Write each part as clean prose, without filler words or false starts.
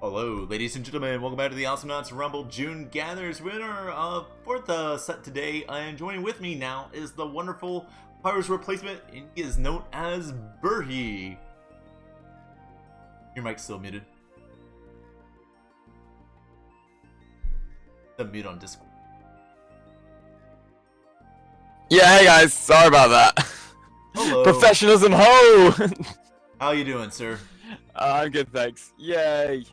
Hello, ladies and gentlemen. Welcome back to the Awesomenauts Rumble June Gathers winner for the set today. And joining with me now is the wonderful Pyro's replacement, and he is known as Burhi. Your mic's still muted. The mute on Discord. Yeah, hey guys, sorry about that. Hello. Professionalism, ho! How you doing, sir? I'm good, thanks. Yay.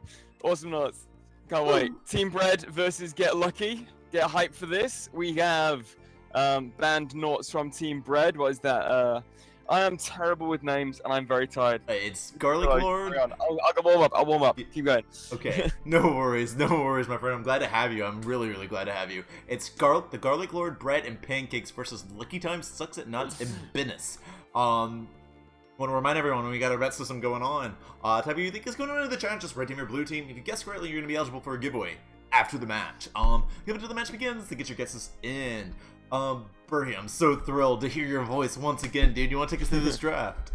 Awesomenauts. Can't wait. Team Bread versus Get Lucky. Get hyped for this. We have banned Noughts from Team Bread. What is that? I am terrible with names and I'm very tired. It's Garlic Lord. I'll warm up. I'll warm up. Keep going. Okay. No worries, my friend. I'm glad to have you. I'm really glad to have you. It's the Garlic Lord, Bread, and Pancakes versus Lucky Time, Sucks at Nuts, and Business. Want to remind everyone we got a bet system going on. Type of you think is going on in the chat, just red team or blue team. If you guess correctly, you're going to be eligible for a giveaway after the match. Give it till the match begins to get your guesses in. Burhi, I'm so thrilled to hear your voice once again, dude. You want to take us through this draft?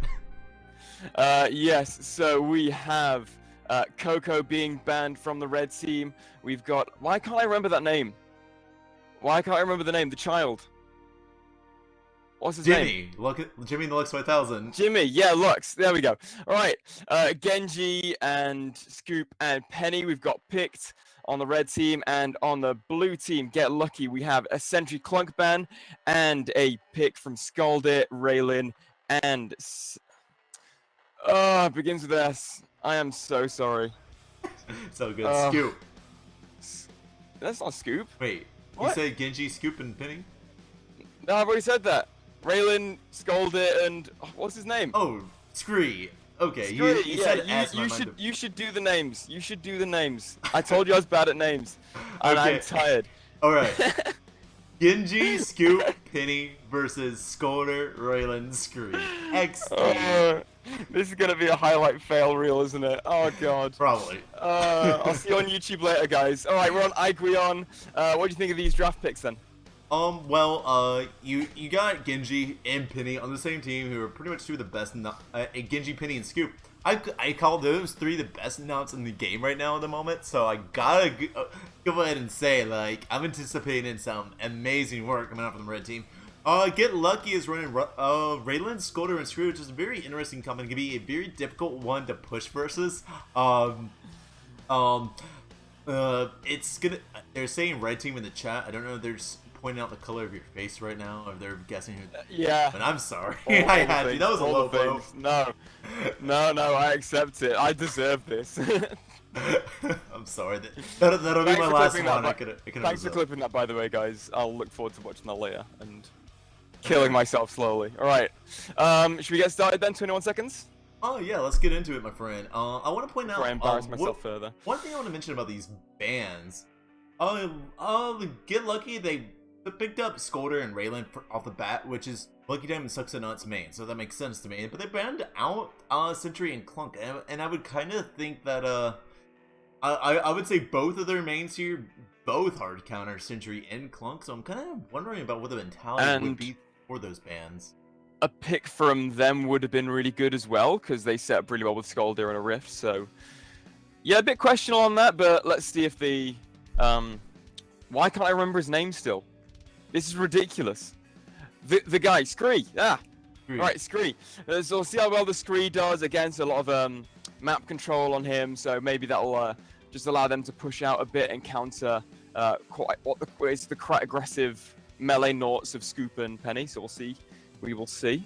Yes, so we have Coco being banned from the red team. We've got, why can't I remember that name? Why can't I remember the name? The child. What's his name? Jimmy in the Lux 5000. Jimmy, yeah, Lux. There we go. All right, Genji and Scoop and Penny we've got picked on the red team, and on the blue team, Get Lucky, we have a Sentry Clunk ban and a pick from Scaldit, Raylin, and it begins with S. I am so sorry. So good. Scoop. That's not Scoop. Wait, what? You said Genji, Scoop, and Penny? No, I've already said that. Raylin, Scaldit, and what's his name? Oh, Scree. Okay, Scree, you said S. You should do the names. You should do the names. I told you I was bad at names, and okay. I'm tired. All right. Genji, Scoop, Penny versus Scolder, Raylin, Scree. XD. This is gonna be a highlight fail reel, isn't it? Oh god. Probably. I'll see you on YouTube later, guys. All right, we're on Igrion. What do you think of these draft picks then? You got Genji and Penny on the same team, who are pretty much two of the best. Genji, Penny, and Scoop. I call those three the best Nauts in the game right now at the moment. So I gotta go ahead and say, like, I'm anticipating some amazing work coming out from the red team. Get Lucky is running Raylin, Scolder, and Screw, which is a very interesting combo. It can be a very difficult one to push versus. It's gonna. They're saying red team in the chat. I don't know if they're just pointing out the color of your face right now, or they're guessing who. Yeah. But I'm sorry. I had to. That was a low blow. No, I accept it. I deserve this. I'm sorry. That'll be my last one. Thanks for clipping that, by the way, guys. I'll look forward to watching that later and killing myself slowly. All right. Should we get started then? 21 seconds. Oh yeah, let's get into it, my friend. I want to point out. Before I embarrass myself further. One thing I want to mention about these bans. Get Lucky, they picked up Scolder and Raylin off the bat, which is Lucky Time and Sucks at Nuts main, so that makes sense to me. But they banned out Sentry and Clunk, and I would kind of think that I would say both of their mains here both hard counter Sentry and Clunk, so I'm kind of wondering about what the mentality would be for those bans. A pick from them would have been really good as well, because they set up really well with Scalder and a Rift, so yeah, a bit questionable on that, but let's see if the why can't I remember his name still? This is ridiculous. The guy, Scree, right, Scree. So we'll see how well the Scree does against a lot of map control on him, so maybe that'll just allow them to push out a bit and counter quite the quite aggressive melee Noughts of Scoop and Penny, so we'll see. We will see.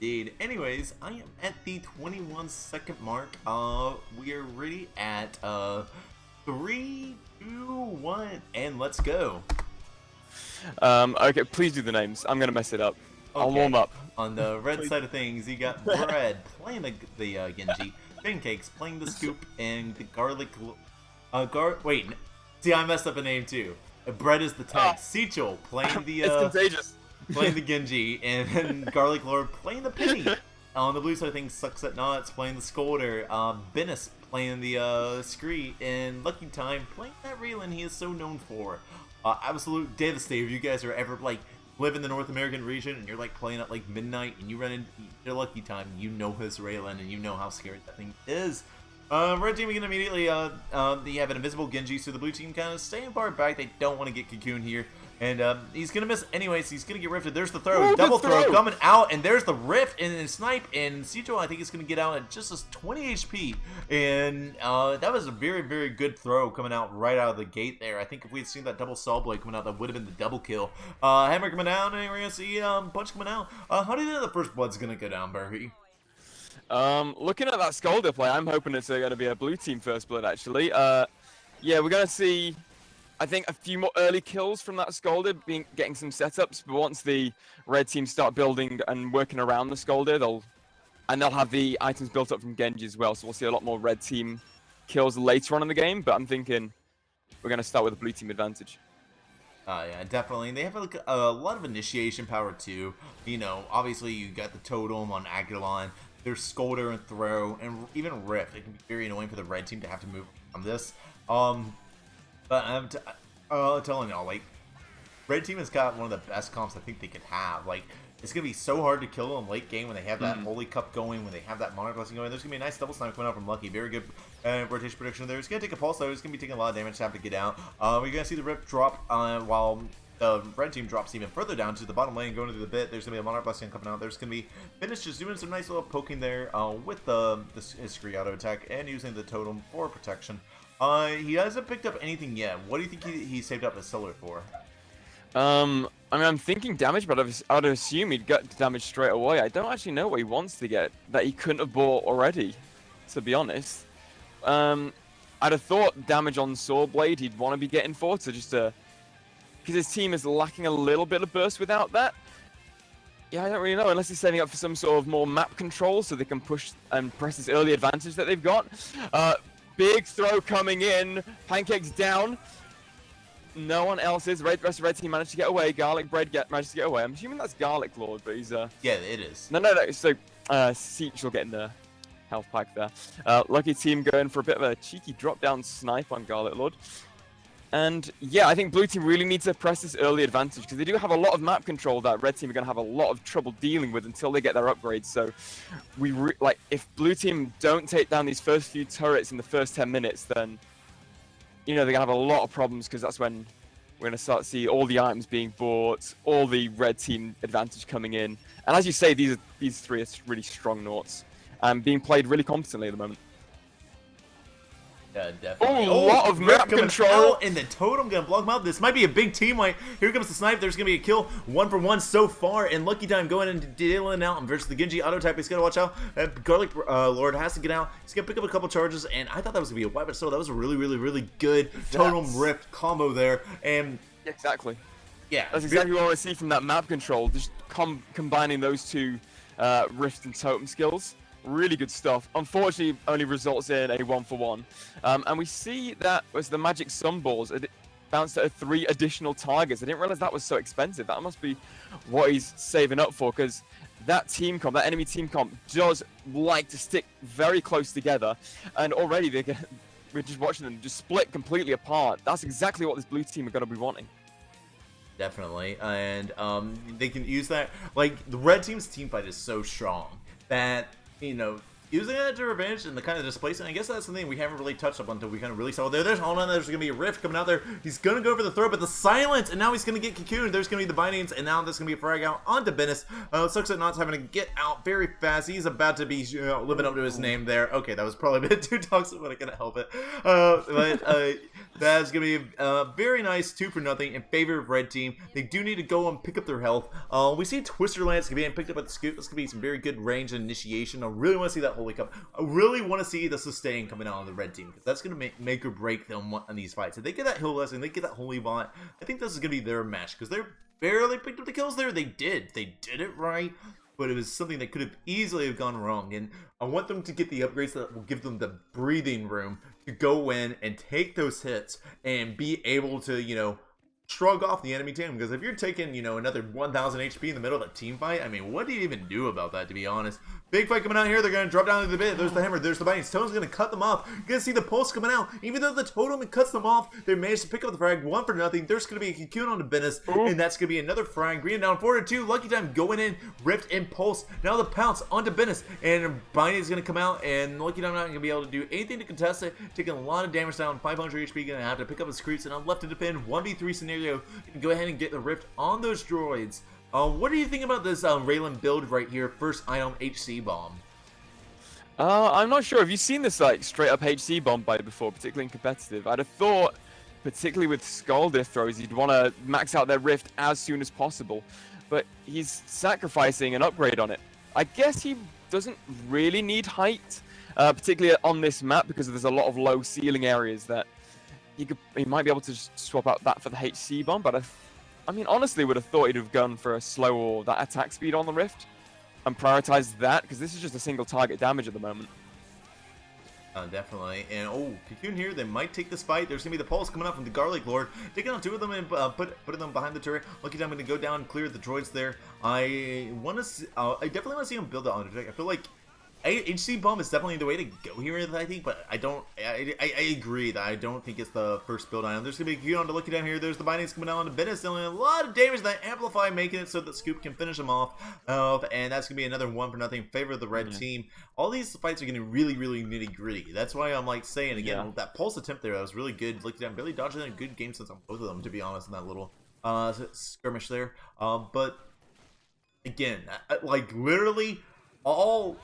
Indeed. Anyways, I am at the 21-second mark. We are ready at 3, 2, 1, and let's go. Okay, please do the names. I'm gonna mess it up. Okay. I'll warm up. On the red side of things, you got Bread playing the Genji, Pancakes playing the Scoop, and the Garlic. Wait, see, I messed up a name too. Bread is the tag. Sechel playing the. It's contagious. Playing the Genji, and Garlic Lord playing the Penny. On the blue side of things, Sucks at Nuts playing the Scolder, Business playing the Scree, and Lucky Time playing that Raylin he is so known for. Absolute devastator. If you guys are ever like live in the North American region and you're like playing at like midnight and you run into Lucky Time, you know his Raylin and you know how scary that thing is. Red team can immediately, they have an invisible Genji, so the blue team kind of staying far back. They don't want to get Cocoon here. And he's going to miss anyway, so he's going to get rifted. There's the throw. Ooh, Double throw coming out, and there's the rift and the snipe. And Cito, I think, is going to get out at just as 20 HP. And that was a very, very good throw coming out right out of the gate there. I think if we had seen that double saw blade coming out, that would have been the double kill. Hammer coming out, and we're going to see Punch coming out. How do you think the first blood's going to go down, Barry? Looking at that Scolder play, I'm hoping it's going to be a blue team first blood, actually. Yeah, we're going to see, I think, a few more early kills from that Scolder, getting some setups, but once the red team start building and working around the Scolder, they'll have the items built up from Genji as well, so we'll see a lot more red team kills later on in the game, but I'm thinking we're going to start with a blue team advantage. Yeah, definitely. They have a lot of initiation power, too. You know, obviously, you got the Totem on Agilon. There's Scolder and Throw, and even Rift. It can be very annoying for the red team to have to move on this. But I'm telling y'all, like, red team has got one of the best comps I think they could have. Like, it's going to be so hard to kill them late game when they have that Holy Cup going, when they have that Monarch Blessing going. There's going to be a nice double snipe coming out from Lucky. Very good rotation prediction there. He's going to take a pulse, though. He's going to be taking a lot of damage to have to get out. We're going to see the Rift drop while the red team drops even further down to the bottom lane, going to the bit. There's going to be a Monarch Blessing coming out. There's going to be Finish just doing some nice little poking there with his Scree auto attack and using the Totem for protection. He hasn't picked up anything yet. What do you think he saved up his solar for? I mean, I'm thinking damage, but I'd assume he'd get damage straight away. I don't actually know what he wants to get that he couldn't have bought already, to be honest. I'd have thought damage on Sword Blade he'd want to be getting for, so just to... because his team is lacking a little bit of burst without that. Yeah, I don't really know, unless he's setting up for some sort of more map control so they can push and press this early advantage that they've got. Big throw coming in, Pancake's down. No one else is. Rest of the red team managed to get away. Garlic Bread managed to get away. I'm assuming that's Garlic Lord, but he's... Yeah, it is. No. So, Seach will get in the health pack there. Lucky team going for a bit of a cheeky drop-down snipe on Garlic Lord. And yeah, I think blue team really needs to press this early advantage because they do have a lot of map control that red team are going to have a lot of trouble dealing with until they get their upgrades. So if blue team don't take down these first few turrets in the first 10 minutes, then you know they're going to have a lot of problems because that's when we're going to start to see all the items being bought, all the red team advantage coming in. And as you say, these three are really strong Nauts and being played really competently at the moment. Yeah, definitely. A lot of map control. And the Totem gonna block him out. This might be a big team. Like, here comes the snipe. There's gonna be a kill, 1 for 1 so far. And Lucky Time going and dealing out versus the Genji auto type. He's gotta watch out. Garlic Lord has to get out. He's gonna pick up a couple charges. And I thought that was gonna be a weapon. So that was a really, really, really good Totem Rift combo there. And exactly. Yeah, that's exactly what I want to see from that map control. Just combining those two Rift and Totem skills. Really good stuff. Unfortunately, only results in a 1-for-1. And we see that as the Magic Sunballs bounced at 3 additional targets. I didn't realize that was so expensive. That must be what he's saving up for, because that team comp, that enemy team comp, does like to stick very close together. And already we're just watching them just split completely apart. That's exactly what this blue team are going to be wanting. Definitely. And they can use that. Like, the red team's team fight is so strong that, you know, using that to revenge and the kind of displacement, I guess that's something we haven't really touched up until we kind of really saw there. There's hold on, there's going to be a rift coming out there. He's going to go for the throw, but the silence, and now he's going to get cocooned. There's going to be the bindings, and now there's going to be a frag out onto Bennis. Sucks@Nauts having to get out very fast. He's about to be living up to his name there. Okay, that was probably a bit too toxic, but I couldn't help it. That's going to be a very nice 2-for-0 in favor of red team. They do need to go and pick up their health. We see Twister Lance getting picked up at the scoop. That's going to be some very good range and initiation. I really want to see that Holy Cup. I really want to see the sustain coming out on the red team, because that's going to make or break them on these fights. If they get that Hill Blessing, they get that Holy Bot, I think this is going to be their match, because they're barely picked up the kills there. They did it right, but it was something that could have easily have gone wrong, and I want them to get the upgrades that will give them the breathing room to go in and take those hits and be able to, you know, shrug off the enemy team, because if you're taking, you know, another 1000 HP in the middle of a team fight, I mean, what do you even do about that, to be honest? Big fight coming out here. They're going to drop down to the bit. There's the hammer. There's the biting. Totem's going to cut them off. You're going to see the pulse coming out. Even though the totem cuts them off, they managed to pick up the frag 1 for nothing. There's going to be a cocoon on the business, and that's going to be another frag. Bringing down 4-2. Lucky Time going in. Rift and pulse. Now the pounce onto business, and binding is going to come out, and Lucky Time not going to be able to do anything to contest it. Taking a lot of damage down. 500 HP. Going to have to pick up his creeps, and I'm left to defend 1v3 scenario. You can go ahead and get the rift on those droids. What do you think about this Raylan build right here? First item, HC bomb. I'm not sure. Have you seen this like straight up HC bomb bite before, particularly in competitive? I'd have thought, particularly with Scalder throws, you'd want to max out their rift as soon as possible. But he's sacrificing an upgrade on it. I guess he doesn't really need height, particularly on this map, because there's a lot of low ceiling areas that he might be able to just swap out that for the HC bomb. But I mean, honestly, would have thought he'd have gone for a slow or that attack speed on the rift and prioritize that, because this is just a single target damage at the moment. Definitely. And Cocoon here, they might take this fight. There's gonna be the pulse coming up from the Garlic Lord, taking on 2 of them and putting them behind the turret. Lucky Time gonna go down and clear the droids there. I definitely want to see him build the auto attack. I feel like HC bomb is definitely the way to go here, I think, but I agree that I don't think it's the first build item. There's gonna be a Cocoon on to Lucky Down here. There's the bindings coming down on the business, dealing a lot of damage. That Amplify making it so that Scoop can finish him off, and that's gonna be another 1 for nothing in favor of the red team. All these fights are getting really nitty gritty. That's why I'm like saying again, that pulse attempt there, that was really good. Lucky Down barely dodging a good game sense on both of them, to be honest, in that little skirmish there. But again, like literally all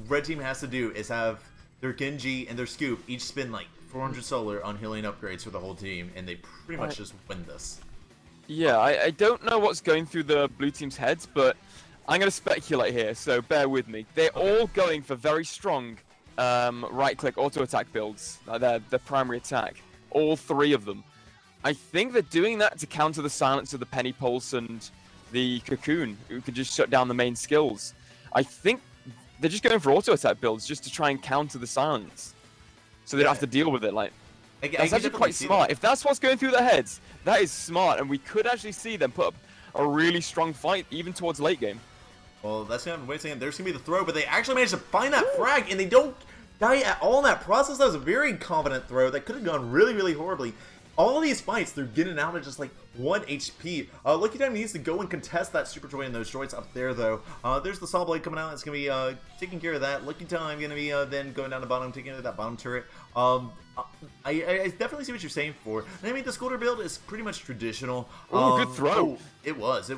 red team has to do is have their Genji and their Scoop each spend like 400 solar on healing upgrades for the whole team, and they pretty much just win this. Yeah, I don't know what's going through the blue team's heads, but I'm going to speculate here, so bear with me. They're all going for very strong right-click auto-attack builds, the primary attack. All 3 of them. I think they're doing that to counter the silence of the Penny Pulse and the Cocoon, who could just shut down the main skills. I think they're just going for auto-attack builds just to try and counter the silence, so they don't have to deal with it. Like, that's actually quite smart. If that's what's going through their heads, that is smart, and we could actually see them put up a really strong fight, even towards late game. Well, that's gonna wait a second. There's gonna be the throw, but they actually managed to find that frag, and they don't die at all in that process. That was a very confident throw that could have gone really horribly. All these fights, they're getting out at just like 1 HP. Lucky Time needs to go and contest that Super Droid and those droids up there, though. There's the Saw Blade coming out. It's going to be taking care of that. Lucky Time going to be then going down the bottom, taking care of that bottom turret. I definitely see what you're saying for. I mean, the Scolder build is pretty much traditional. Good throw. It was.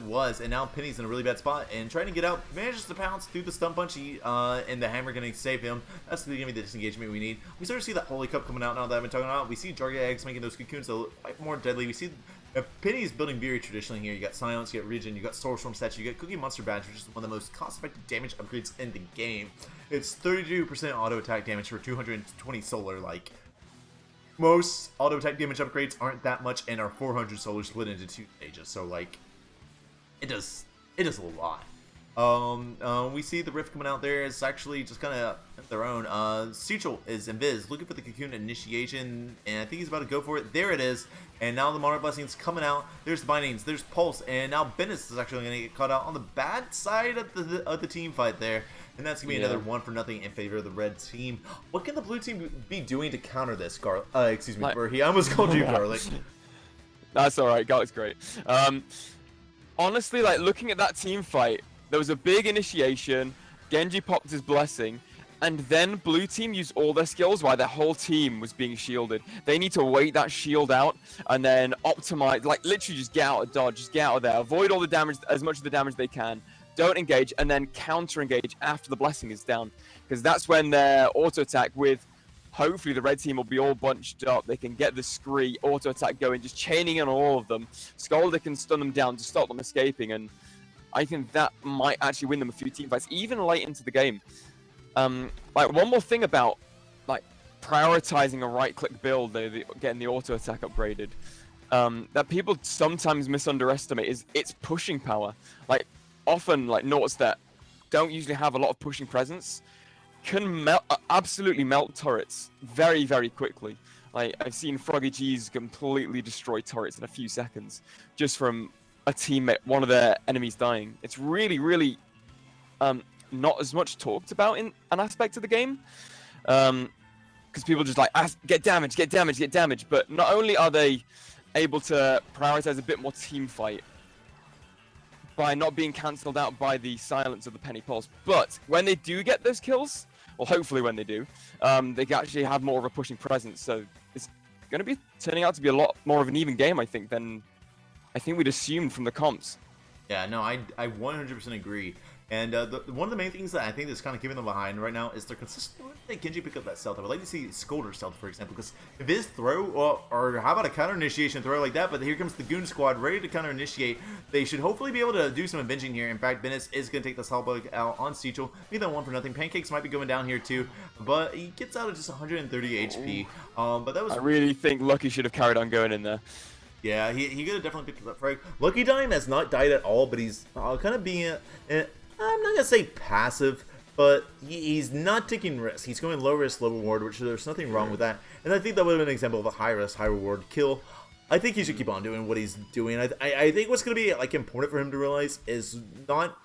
And now Penny's in a really bad spot and trying to get out. Manages to pounce through the stun punch, and the hammer going to save him. That's going to be the disengagement we need. We start to see that Holy Cup coming out now that I've been talking about. We see Jarga Eggs making those cocoons a little more deadly. We see Penny is building very traditionally here. You got Silence, you got Regen, you got Soul Storm statue, you got Cookie Monster Badge, which is one of the most cost-effective damage upgrades in the game. It's 32% auto attack damage for 220 solar. Like, most auto attack damage upgrades aren't that much and are 400 solar split into 2 stages. So like, it does a lot. We see the rift coming out there. It's actually just kind of their own. Suchel is Invis looking for the Cocoon initiation, and I think he's about to go for it. There it is. And now the Monarch Blessings coming out. There's Bindings, there's Pulse, and now Bendis is actually going to get caught out on the bad side of the team fight there. And that's going to be another 1 for nothing in favor of the red team. What can the blue team be doing to counter this, Burhi? I almost called you Garlic. That's alright, Garlic's great. Honestly, like, looking at that team fight, there was a big initiation, Genji popped his blessing, and then blue team used all their skills while their whole team was being shielded. They need to wait that shield out and then optimize, like literally just get out of dodge, just get out of there, avoid all the damage, as much of the damage they can, don't engage, and then counter engage after the blessing is down. Because that's when their auto attack with, hopefully the red team will be all bunched up. They can get the Scree auto attack going, just chaining in all of them. Scalder can stun them down to stop them escaping, and I think that might actually win them a few team fights, even late into the game. Like, one more thing about like prioritizing a right-click build, getting the auto attack upgraded, that people sometimes misunderestimate is its pushing power. Like, often, like Nauts that don't usually have a lot of pushing presence can absolutely melt turrets very quickly. Like, I've seen Froggy G's completely destroy turrets in a few seconds just from a teammate, one of their enemies dying. It's really, really not as much talked about in an aspect of the game. Because people just like, get damage, get damage, get damage. But not only are they able to prioritize a bit more team fight by not being cancelled out by the silence of the Penny Pulse, but when they do get those kills, well, hopefully when they do, they can actually have more of a pushing presence. So it's going to be turning out to be a lot more of an even game, I think, than I think we'd assumed from the comps. Yeah, no, I 100% agree. And one of the main things that I think that's kind of keeping them behind right now is they're consistently letting Genji pick up that stealth. I would like to see Skolder stealth, for example, because if his throw, or how about a counter-initiation throw like that, but here comes the Goon Squad ready to counter-initiate. They should hopefully be able to do some avenging here. In fact, Bennis is going to take the Salbug out on Seichel. Be that 1-0. Pancakes might be going down here too, but he gets out of just 130 HP. But that was... I really think Lucky should have carried on going in there. Yeah, he could have definitely picked up that frag. Lucky Dime has not died at all, but he's kind of being... I'm not going to say passive, but he's not taking risks. He's going low risk, low reward, which there's nothing wrong with that. And I think that would have been an example of a high risk, high reward kill. I think he should keep on doing what he's doing. I think what's going to be like important for him to realize is not...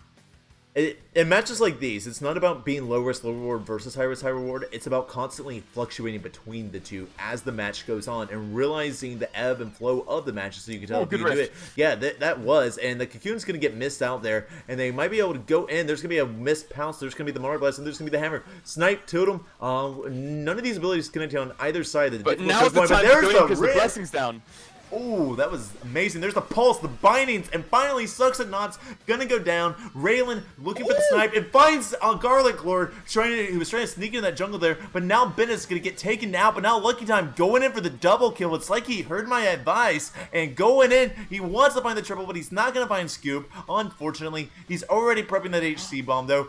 In matches like these, it's not about being low risk, low reward versus high risk, high reward. It's about constantly fluctuating between the two as the match goes on and realizing the ebb and flow of the match so you can tell if you can do it. Yeah, that was. And the Cocoon's going to get missed out there, and they might be able to go in. There's going to be a missed pounce. There's going to be the Mar Blast, and there's going to be the Hammer. Snipe, Totem. None of these abilities connect on either side of the... But now's the time to go in because the blessing's down. Oh, that was amazing. There's the pulse, the bindings, and finally Sucks-at-Knots gonna go down. Raylan looking for the snipe and finds Garlic Lord. He was trying to sneak into that jungle there, but now Bennett's gonna get taken out. But now Lucky Time going in for the double kill. It's like he heard my advice and going in. He wants to find the triple, but he's not gonna find Scoop. Unfortunately, he's already prepping that HC bomb though.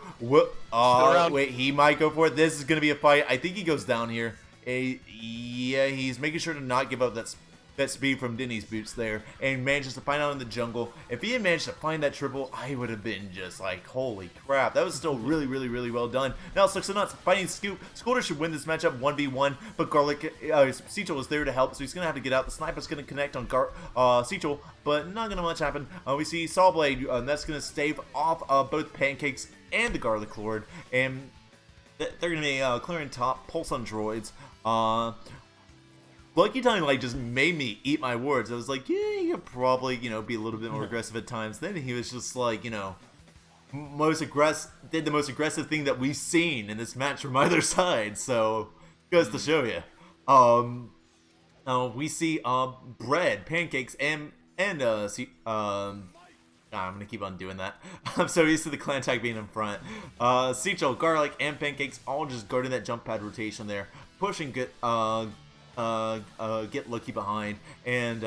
Wait, he might go for it. This is gonna be a fight. I think he goes down here. Yeah, he's making sure to not give up that speed from Denny's boots there, and manages to find out in the jungle. If he had managed to find that triple, I would have been just like, holy crap. That was still really, really, really well done. Now Sucks-at-Knots fighting Scoop. Skolder should win this matchup 1v1, but Seichel is there to help, so he's going to have to get out. The sniper's going to connect on Seichel, but not going to much happen. We see Sawblade, and that's going to stave off both Pancakes and the Garlic Lord, and they're going to be clearing top, pulse on droids. Lucky Time like just made me eat my words. I was like, yeah, you could probably, be a little bit more aggressive at times. Then he was just like, did the most aggressive thing that we've seen in this match from either side. So goes to show you. We see bread, pancakes, and I'm gonna keep on doing that. I'm so used to the clan tag being in front. Seichel, Garlic, and Pancakes all just guarding that jump pad rotation there, pushing good. Get Lucky behind and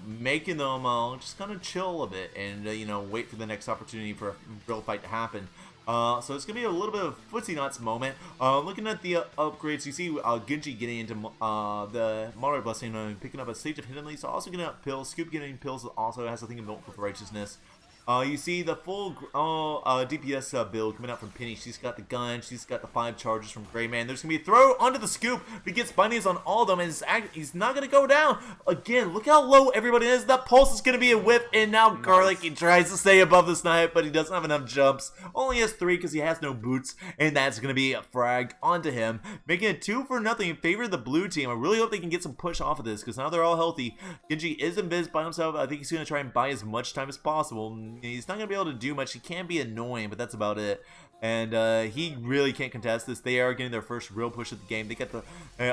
making them just kind of chill a bit and wait for the next opportunity for a real fight to happen. So it's gonna be a little bit of Footsie Knots moment. Looking at the upgrades, you see Genji getting into the Moderate Blessing and picking up a Stage of Hidden Leads, also getting up pills. Scoop getting pills also has a thing of Milk with Righteousness. You see the full DPS build coming out from Penny. She's got the gun. She's got the 5 charges from Gray Man. There's going to be a throw onto the Scoop. He gets bindings on all of them, and he's not going to go down. Again, look how low everybody is. That pulse is going to be a whip, and now Garlic, he tries to stay above the snipe, but he doesn't have enough jumps. Only has 3 because he has no boots, and that's going to be a frag onto him, making it 2-0 in favor of the blue team. I really hope they can get some push off of this, because now they're all healthy. Genji is invis by himself. I think he's going to try and buy as much time as possible. He's not going to be able to do much. He can be annoying, but that's about it. And he really can't contest this. They are getting their first real push of the game. They got the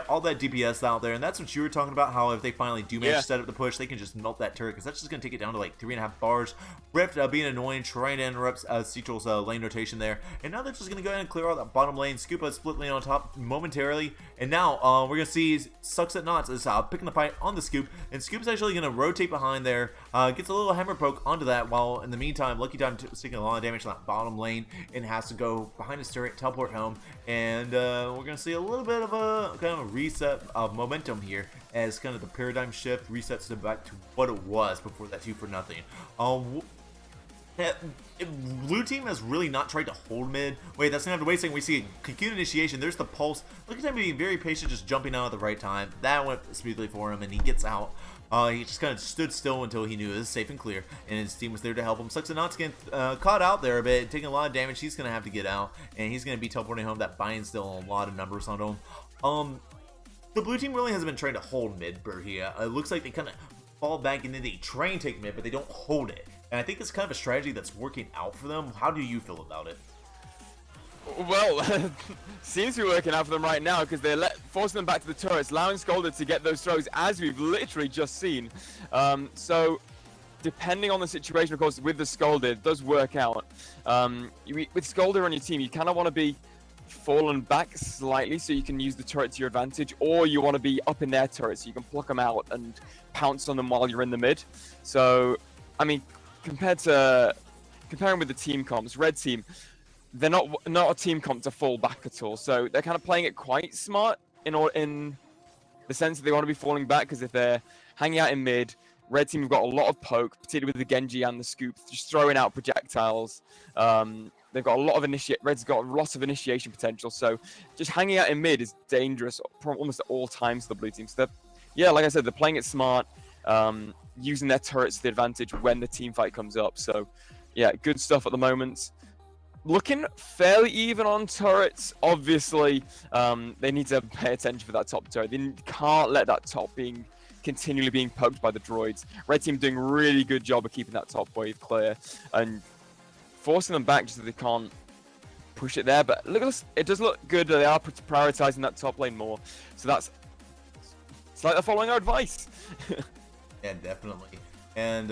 all that DPS out there, and that's what you were talking about, how if they finally do manage to set up the push, they can just melt that turret, because that's just going to take it down to like 3.5 bars. Rift being annoying, trying to interrupt Seichel's lane rotation there. And now they're just going to go ahead and clear out that bottom lane. Scupa split lane on top momentarily. And now we're going to see Sucks-at-Knots is picking the fight on the Scoop. And Scoop's actually going to rotate behind there. Gets a little hammer poke onto that, while in the meantime, Lucky Time taking a lot of damage on that bottom lane and has to go behind his turret, teleport home, and we're gonna see a little bit of a kind of a reset of momentum here as kind of the paradigm shift resets to back to what it was before that 2-0. Uh, Blue team has really not tried to hold mid. Wait, that's not the way saying we see Cocoon initiation. There's the pulse. Look at him being very patient, just jumping out at the right time. That went smoothly for him, and he gets out. He just kind of stood still until he knew it was safe and clear, and his team was there to help him. Suxanauts getting caught out there a bit, taking a lot of damage. He's going to have to get out, and he's going to be teleporting home. That binding's still a lot of numbers on him. The blue team really hasn't been trying to hold mid here. It looks like they kind of fall back and then they try and take mid, but they don't hold it. And I think it's kind of a strategy that's working out for them. How do you feel about it? Well, seems to be working out for them right now because they're forcing them back to the turrets, allowing Scalder to get those throws, as we've literally just seen. So, depending on the situation, of course, with the Scalder, it does work out. With Scalder on your team, you kind of want to be fallen back slightly so you can use the turret to your advantage, or you want to be up in their turret so you can pluck them out and pounce on them while you're in the mid. So, I mean, comparing with the team comps, red team, they're not a team comp to fall back at all. So they're kind of playing it quite smart in the sense that they want to be falling back, because if they're hanging out in mid, red team have got a lot of poke, particularly with the Genji and the scoop, just throwing out projectiles. They've got a lot of red's got lots of initiation potential, so just hanging out in mid is dangerous almost at all times to the blue team. So yeah, like I said, they're playing it smart, using their turrets to the advantage when the team fight comes up. So yeah, good stuff at the moment. Looking fairly even on turrets. Obviously, they need to pay attention for that top turret. They can't let that top continually being poked by the droids. Red team doing a really good job of keeping that top wave clear and forcing them back just so they can't push it there. But look at this, it does look good that they are prioritizing that top lane more. So it's like they're following our advice. Yeah, definitely. And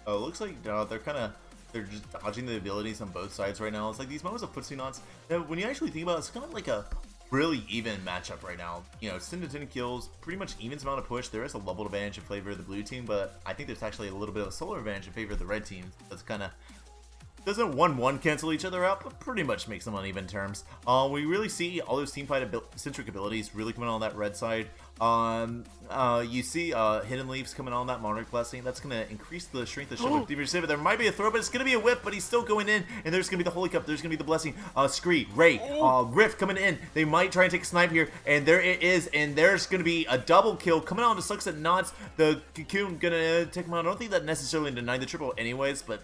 looks like they're just dodging the abilities on both sides right now. It's like these moments of Footsie when you actually think about it, it's kind of like a really even matchup right now. You know, 10 to 10 kills, pretty much even amount of push. There is a level advantage in favor of the blue team, but I think there's actually a little bit of a solar advantage in favor of the red team. That's kind of doesn't 1-1 cancel each other out, but pretty much makes them on even terms. We really see all those team fight centric abilities really coming on that red side. You see Hidden Leaves coming on that Monarch Blessing. That's going to increase the strength of Shield of Demon Saber. There might be a throw, but it's going to be a whip, but he's still going in. And there's going to be the Holy Cup. There's going to be the Blessing. Scree, Ray, Rift coming in. They might try and take a snipe here. And there it is. And there's going to be a double kill coming on to Suxanauts. The Cocoon going to take him out. I don't think that necessarily denied the triple anyways, but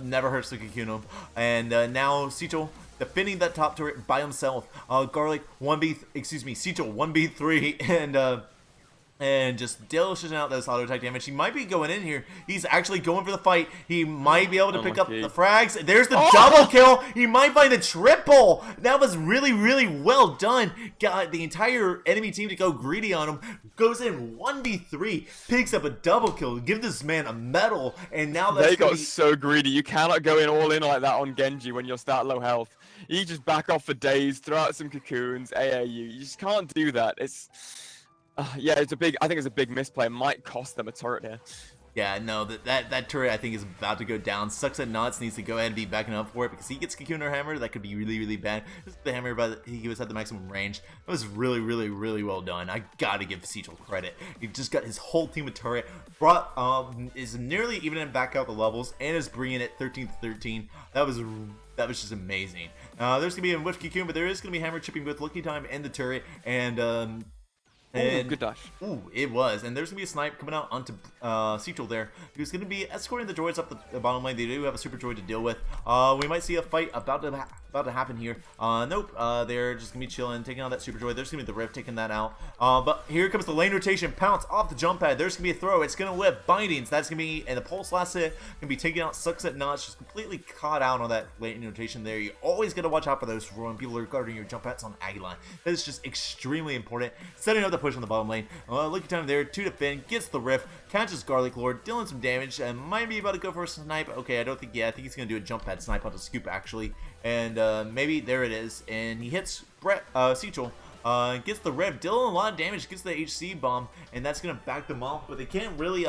never hurts to Cocoon him. And now Sichel defending that top turret by himself. Garlic 1B, Sichel 1B3, and just dishing out those auto attack damage. He might be going in here. He's actually going for the fight. He might be able to pick up the frags. There's the double kill. He might find the triple. That was really, really well done. Got the entire enemy team to go greedy on him. Goes in 1v3, picks up a double kill, give this man a medal, and now they got so greedy. You cannot go in all in like that on Genji when you're start low health. You just back off for days, throw out some cocoons, AAU. You just can't do that. Yeah, I think it's a big misplay. It might cost them a turret here. Yeah, no, that turret I think is about to go down. Suxanauts needs to go ahead and be backing up for it because he gets Cocoon or Hammer. That could be really, really bad. This is the Hammer, but he was at the maximum range. That was really, really, really well done. I gotta give Sichel credit. He just got his whole team with turret. Is nearly even in back out the levels and is bringing it 13-13. That was just amazing. There's gonna be a whiff Cocoon, but there is gonna be Hammer chipping both Lucky Time and the turret, and good dash. Ooh, it was. And there's going to be a snipe coming out onto Sichel there, who's going to be escorting the droids up the bottom lane. They do have a super droid to deal with. We might see a fight about to happen here. Nope. They're just going to be chilling, taking on that super droid. There's going to be the Rift taking that out. But here comes the lane rotation. Pounce off the jump pad. There's going to be a throw. It's going to whip bindings. That's going to be, and the pulse last hit, going to be taking out Suxanauts. Just completely caught out on that lane rotation there. You always got to watch out for those when people are guarding your jump pads on Aguilar. That is just extremely important. Setting up the push on the bottom lane. Lucky Time there to defend, gets the Rift, catches Garlic Lord, dealing some damage, and might be about to go for a snipe. Okay, I think he's going to do a jump pad snipe onto Scoop actually, and maybe there it is, and he hits Sichel, gets the Rev, dealing a lot of damage, gets the HC bomb, and that's going to back them off, but they can't really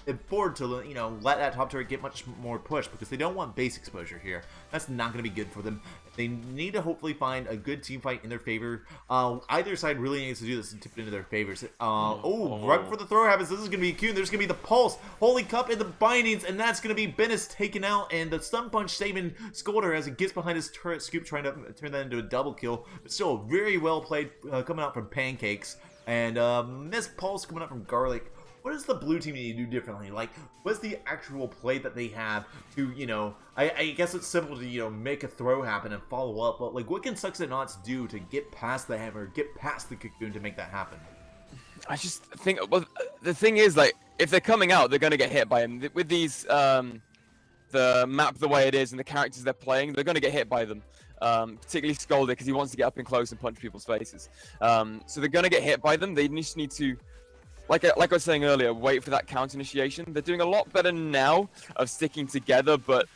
afford to, you know, let that top turret get much more push because they don't want base exposure here. That's not going to be good for them. They need to hopefully find a good team fight in their favor. Either side really needs to do this and tip it into their favors. Right before the throw happens, this is going to be Coon. There's going to be the Pulse, Holy Cup, and the Bindings, and that's going to be Bennis taken out, and the Stun Punch saving Scolder as he gets behind his turret scoop, trying to turn that into a double kill. But still, very well played coming out from Pancakes, and Miss Pulse coming out from Garlic. What does the blue team need to do differently? Like, what's the actual play that they have to, you know, I guess it's simple to, you know, make a throw happen and follow up, but, like, what can Sucks-It-Nots do to get past the hammer, get past the Cocoon to make that happen? I just think, well, the thing is, like, if they're coming out, they're going to get hit by him. With these, the map the way it is and the characters they're playing, they're going to get hit by them. Particularly Scolder, because he wants to get up and close and punch people's faces. So they're going to get hit by them. They just need to... Like I was saying earlier, wait for that counter initiation. They're doing a lot better now of sticking together, but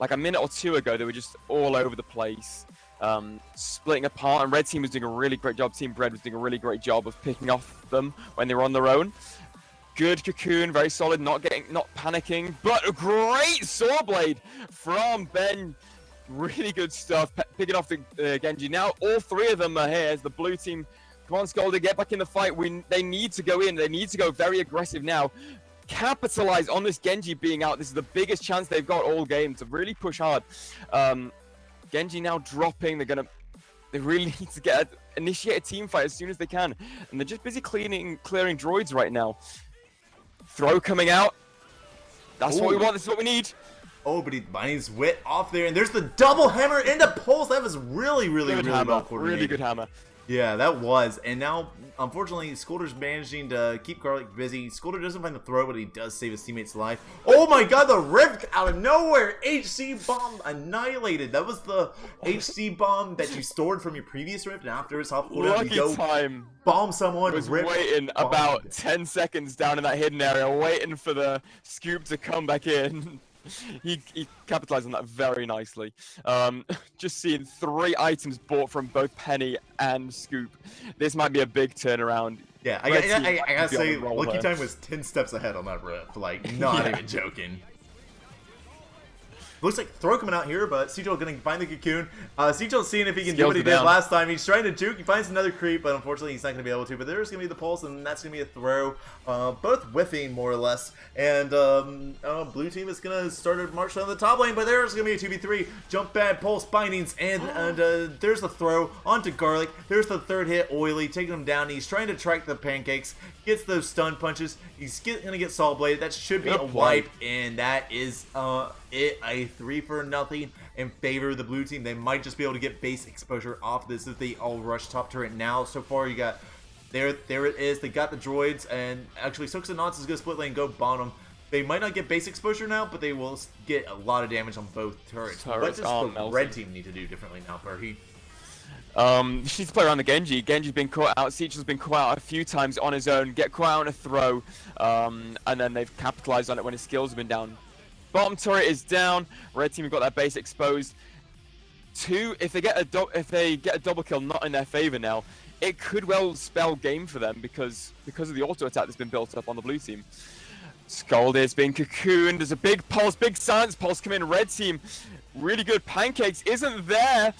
like a minute or two ago, they were just all over the place, splitting apart. And Red Team was doing a really great job. Team Bread was doing a really great job of picking off them when they were on their own. Good Cocoon, very solid, not panicking, but a great Saw Blade from Ben. Really good stuff, picking off the Genji. Now all three of them are here as the blue team. Come on, Scolder, get back in the fight. They need to go in. They need to go very aggressive now. Capitalize on this Genji being out. This is the biggest chance they've got all game to really push hard. Genji now dropping. They really need to initiate a team fight as soon as they can. And they're just busy clearing droids right now. Throw coming out. That's what we want. This is what we need. Oh, but he binds Wit off there. And there's the double hammer into Pulse. That was really well coordinated. Really good hammer. Yeah, that was. And now, unfortunately, Scolder's managing to keep Garlic busy. Scolder doesn't find the throw, but he does save his teammate's life. Oh my god, the Rift out of nowhere! HC Bomb annihilated. That was the HC Bomb that you stored from your previous Rift, and after it's off cooldown, you go bomb someone. Was waiting about 10 seconds down in that hidden area, waiting for the scoop to come back in. He capitalized on that very nicely. Just seeing 3 items bought from both Penny and Scoop. This might be a big turnaround. Yeah, I gotta say, Lucky Time was 10 steps ahead on that rift. Like, not even joking. Looks like throw coming out here, but Cjo gonna find the Cocoon. Cjo's seeing if he can do what he did last time. He's trying to juke. He finds another creep, but unfortunately he's not gonna be able to. But there's gonna be the Pulse, and that's gonna be a throw. Both whiffing more or less. And blue team is gonna start a march down the top lane, but there's gonna be a 2v3. Jump pad, Pulse, Bindings, and there's the throw onto Garlic. There's the third hit, Oily, taking him down. He's trying to track the Pancakes. Gets those stun punches. He's gonna get Saw Blade. That should be a wipe, and that is a 3-0 in favor of the blue team. They might just be able to get base exposure off this if they all rush top turret now. So far, you got there it is. They got the droids, and actually Sucks-It-Nots is gonna split lane, go bottom. They might not get base exposure now, but they will get a lot of damage on both turrets. What does the red team need to do differently now, Perhy? She needs to play around the Genji. Genji's been caught out. Seich's been caught out a few times on his own. Get caught out on a throw, and then they've capitalized on it when his skills have been down. Bottom turret is down. Red team have got their base exposed. If they get a double kill not in their favor now, it could well spell game for them because of the auto attack that's been built up on the blue team. Scold is being cocooned. There's a big pulse, big silence pulse come in. Red team, really good. Pancakes isn't there.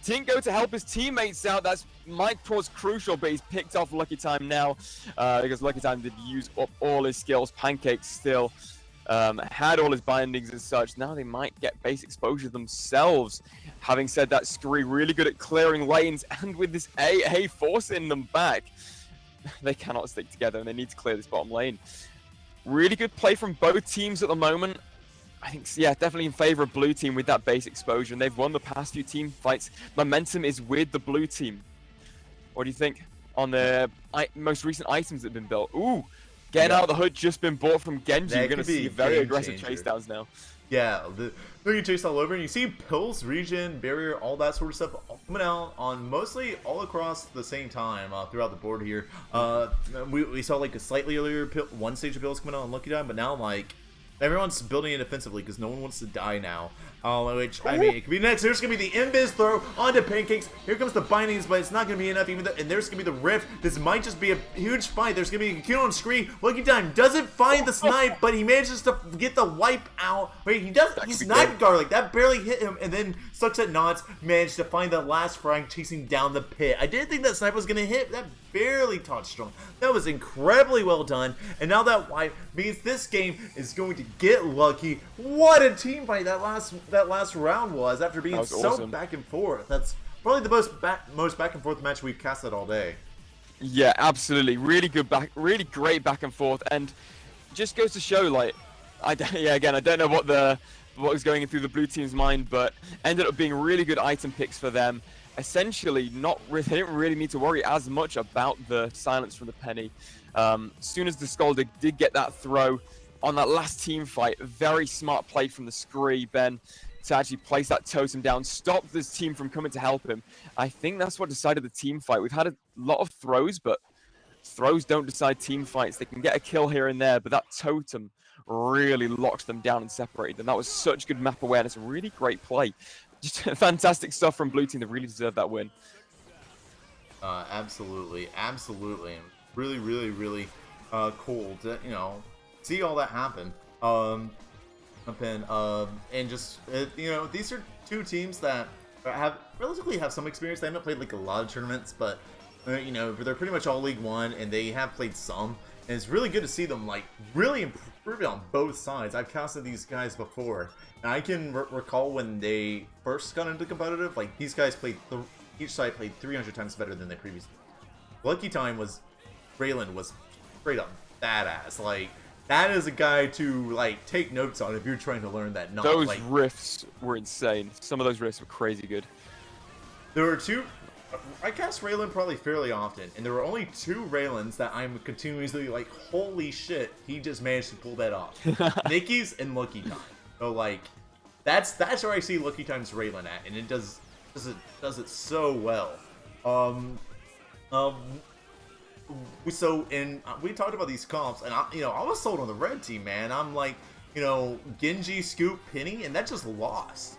Didn't go to help his teammates out. That's Mike was crucial, but he's picked off Lucky Time now because Lucky Time did use up all his skills. Pancakes still had all his bindings and such. Now they might get base exposure themselves. Having said that, Scree really good at clearing lanes, and with this AA forcing them back, they cannot stick together and they need to clear this bottom lane. Really good play from both teams at the moment. I think, yeah, definitely in favor of blue team with that base exposure, and they've won the past few team fights. Momentum is with the blue team. What do you think on the most recent items that have been built? Ooh, getting out of the hood just been bought from Genji. You're going to see very aggressive chase downs now. Yeah, they're going to chase all over, and you see pills, regen, barrier, all that sort of stuff coming out on mostly all across the same time throughout the board here. We saw like a slightly earlier one stage of pills coming out on Lucky Time, but now like Everyone's building it defensively because no one wants to die now. Which, I mean, it could be next. There's going to be the invis throw onto Pancakes. Here comes the bindings, but it's not going to be enough. And there's going to be the rift. This might just be a huge fight. There's going to be a kill on screen. Lucky Time doesn't find the snipe, but he manages to get the wipe out. Wait, he does. He sniped Garlic. That barely hit him. And then Sucks at Knots managed to find the last frag chasing down the pit. I didn't think that snipe was going to hit. That barely touched him. That was incredibly well done. And now that wipe means this game is going to get lucky. What a team fight that last round was after being so awesome. back and forth. That's probably the most back and forth match we've casted all day. Yeah, absolutely. Really really great back and forth, and just goes to show, like, again, I don't know what was going through the blue team's mind, but ended up being really good item picks for them. Essentially, they didn't really need to worry as much about the silence from the penny. As soon as the Scalder did get that throw on that last team fight, very smart play from the Scree, Ben, to actually place that totem down, stop this team from coming to help him. I think that's what decided the team fight. We've had a lot of throws, but throws don't decide team fights. They can get a kill here and there, but that totem really locked them down and separated them. That was such good map awareness, really great play. Just fantastic stuff from blue team that really deserved that win. Absolutely. Really, really, really cool to, see all that happen. And just, these are two teams that relatively have some experience. They haven't played like a lot of tournaments, but they're pretty much all League One, and they have played some. And it's really good to see them like really improving on both sides. I've casted these guys before, and I can recall when they first got into competitive. Like these guys played, each side played 300 times better than they previously. Lucky Time Raylan was straight up badass. Like that is a guy to like take notes on if you're trying to learn that. Those riffs were insane. Some of those riffs were crazy good. There were two. I cast Raylan probably fairly often, and there were only two Raylans that I'm continuously like, holy shit, he just managed to pull that off. Nikki's and Lucky Time. So like, that's where I see Lucky Time's Raylan at, and it does it so well. So we talked about these comps, and I was sold on the red team, man. I'm like, Genji, Scoop, Penny, and that just lost.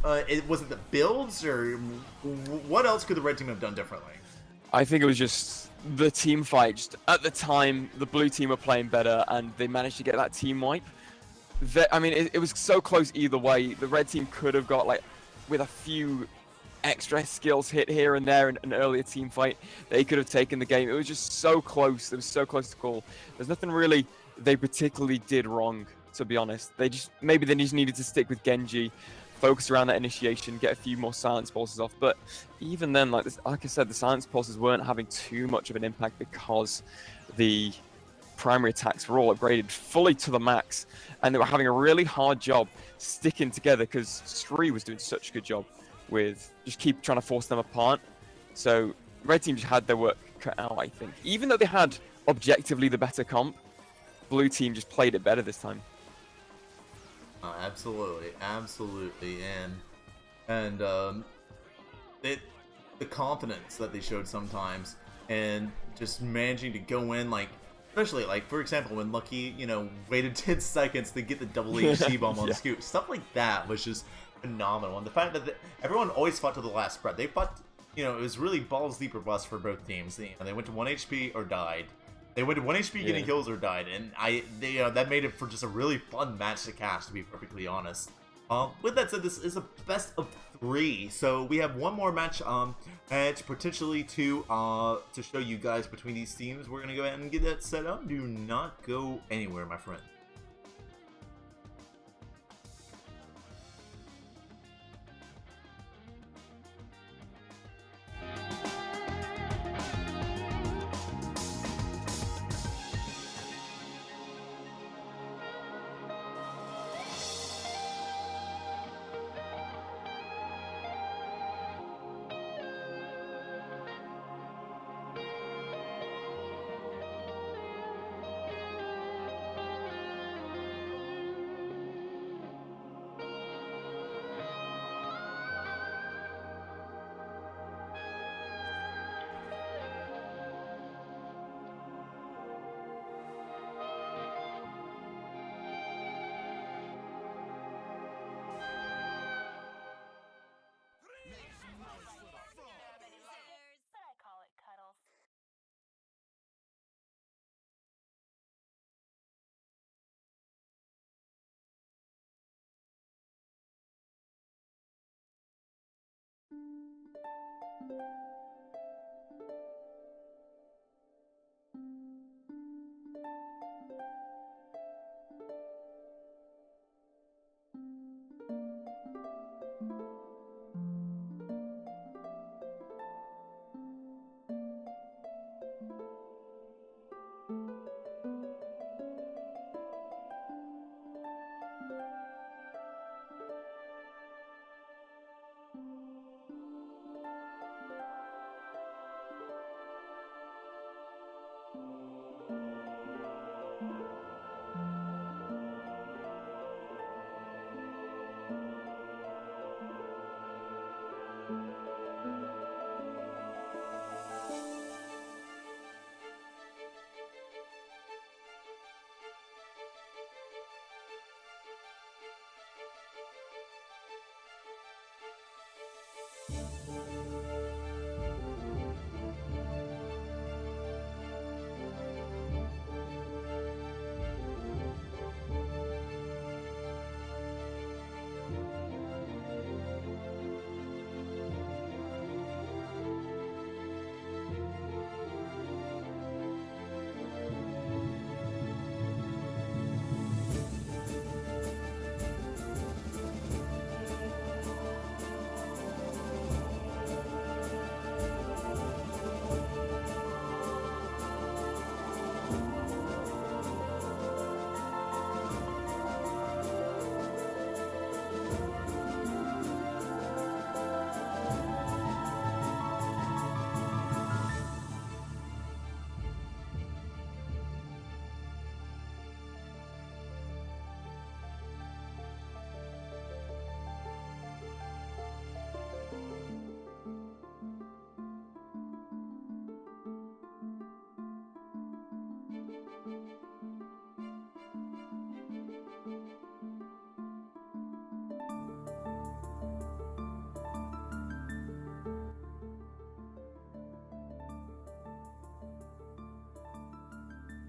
It wasn't the builds, or what else could the red team have done differently? I think it was just the team fight. Just at the time, the blue team were playing better, and they managed to get that team wipe. It was so close either way. The red team could have got, like, with a few extra skills hit here and there in an earlier team fight, they could have taken the game. It was just so close. It was so close to call. There's nothing really they particularly did wrong, to be honest. Maybe they just needed to stick with Genji, focus around that initiation, get a few more silence pulses off. But even then, like I said, the silence pulses weren't having too much of an impact because the primary attacks were all upgraded fully to the max, and they were having a really hard job sticking together because Scree was doing such a good job with just keep trying to force them apart. So red team just had their work cut out, I think. Even though they had objectively the better comp, blue team just played it better this time. Absolutely, and the confidence that they showed sometimes, and just managing to go in, like, especially like for example when Lucky, waited 10 seconds to get the double HC bomb on Scoop, stuff like that was just phenomenal. And the fact that everyone always fought to the last spread, they fought, it was really balls deep or bust for both teams. They went to 1 HP or died. They went to 1 HP getting kills or died, and that made it for just a really fun match to cast, to be perfectly honest. With that said, this is a best of 3, so we have one more match potentially to show you guys between these teams. We're gonna go ahead and get that set up. Do not go anywhere, my friend.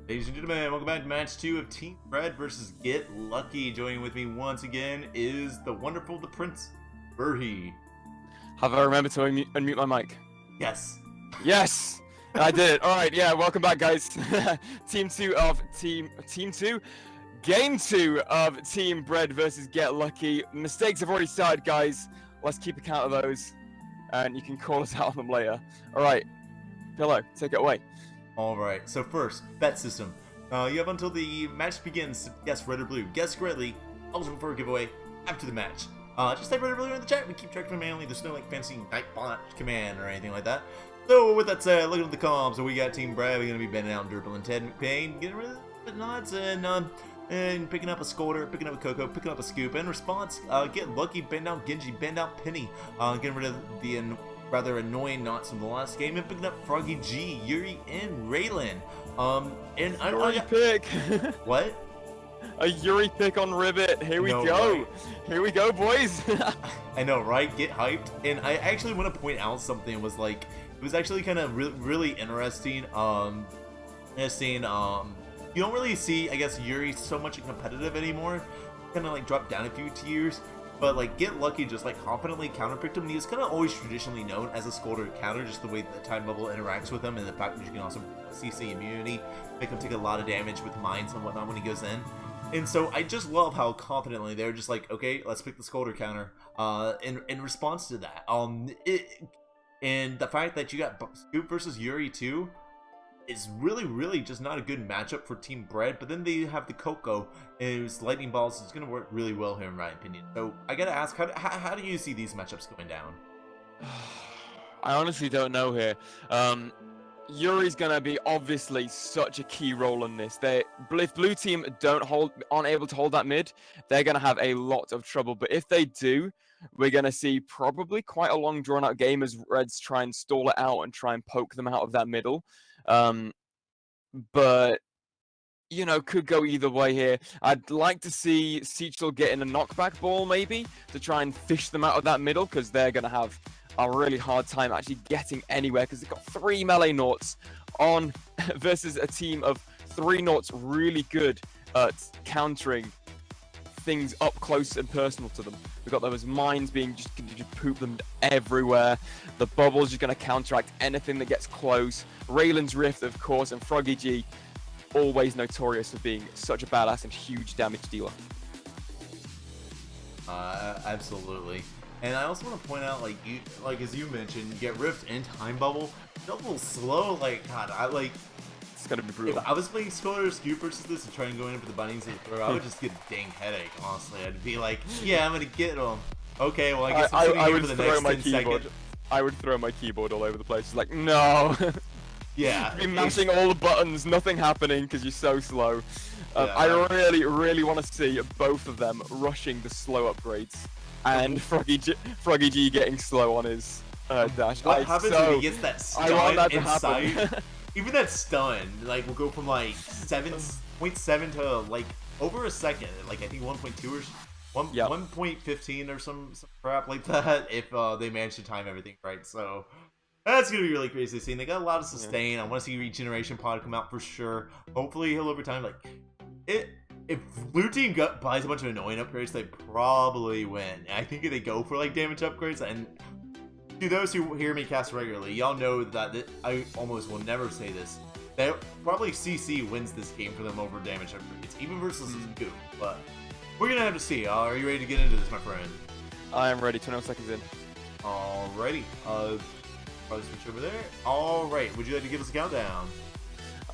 Ladies and gentlemen, welcome back to match 2 of Team Red versus Get Lucky. Joining with me once again is the wonderful, the Prince, Burhi. Have I remembered to unmute my mic? Yes. Yes! I did it. Alright, yeah, welcome back, guys. Team 2 of Team 2. Game 2 of Team Bread versus Get Lucky. Mistakes have already started, guys. Let's keep account of those. And you can call us out on them later. Alright. Pillow, take it away. Alright, so first, bet system. You have until the match begins to guess red or blue. Guess correctly, also for a giveaway after the match. Just type red or blue in the chat. We keep track of it manually. There's no like fancy Nightbot command or anything like that. So with that said, looking at the comms, so we got Team Brad. We're gonna be bending out Durble and Ted McPain, getting rid of the knots and picking up a Scolder, picking up a Coco, picking up a Scoop. In response, Get Lucky, bend out Genji, bend out Penny, getting rid of the rather annoying knots from the last game, and picking up Froggy G, Yuri, and Raylan. And Yuri pick. What? A Yuri pick on Ribbit. Here we go. Right? Here we go, boys. I know, right? Get hyped. And I actually want to point out something. Was like, it was actually kind of really interesting. You don't really see, I guess, Yuri so much competitive anymore. Kind of like dropped down a few tiers. But like Get Lucky just like confidently counterpicked him, and he was kind of always traditionally known as a Scolder counter, just the way the time bubble interacts with him, and the fact that you can also CC immunity, make him take a lot of damage with mines and whatnot when he goes in. And so I just love how confidently they're just like, okay, let's pick the Scolder counter in response to that. And the fact that you got Scoop versus Yuri too is really just not a good matchup for Team Bread. But then they have the Coco, and his Lightning Balls is going to work really well here in my opinion. So I gotta ask, how do you see these matchups going down? I honestly don't know here. Yuri's gonna be obviously such a key role in this. If blue team aren't able to hold that mid, they're gonna have a lot of trouble. But if they do, we're gonna see probably quite a long drawn out game as Reds try and stall it out and try and poke them out of that middle. But you know, could go either way here. I'd like to see Seachel getting a knockback ball maybe to try and fish them out of that middle, because they're gonna have a really hard time actually getting anywhere, because they've got 3 melee Nauts on versus a team of 3 Nauts really good at countering things up close and personal to them. We've got those mines being just poop them everywhere. The bubble's just going to counteract anything that gets close. Raylan's Rift, of course, and Froggy G, always notorious for being such a badass and huge damage dealer. Absolutely. And I also want to point out, like as you mentioned, you get Rift and Time Bubble. It's a little slow. Like, God, It's gonna be brutal. If I was playing Scolder or Scoop versus this and trying to go in for the bunnies and throw, I would just get a dang headache. Honestly, I'd be like, yeah, I'm gonna get them. Okay, well I guess I'm sitting here for the next 10 seconds. I would throw my keyboard all over the place. It's like, no. Yeah. You're mashing all the buttons, nothing happening because you're so slow. I really want to see both of them rushing the slow upgrades. And Froggy G getting slow on his dash. What happens when he gets that stun inside? Even that stun, like, will go from like 7.7 to like over a second, like I think 1.2 or 1.15 or some crap like that, if they manage to time everything right. So that's gonna be really crazy to see. And they got a lot of sustain. I want to see Regeneration Pod come out for sure. Hopefully he'll over time. Like, if blue team buys a bunch of annoying upgrades, they probably win. I think if they go for like damage upgrades, and to those who hear me cast regularly, y'all know that I almost will never say this. That probably CC wins this game for them over damage upgrades, even versus Scoop. But we're gonna have to see. Are you ready to get into this, my friend? I am ready. 21 seconds in. Alrighty. Probably switch over there. Alright, would you like to give us a countdown?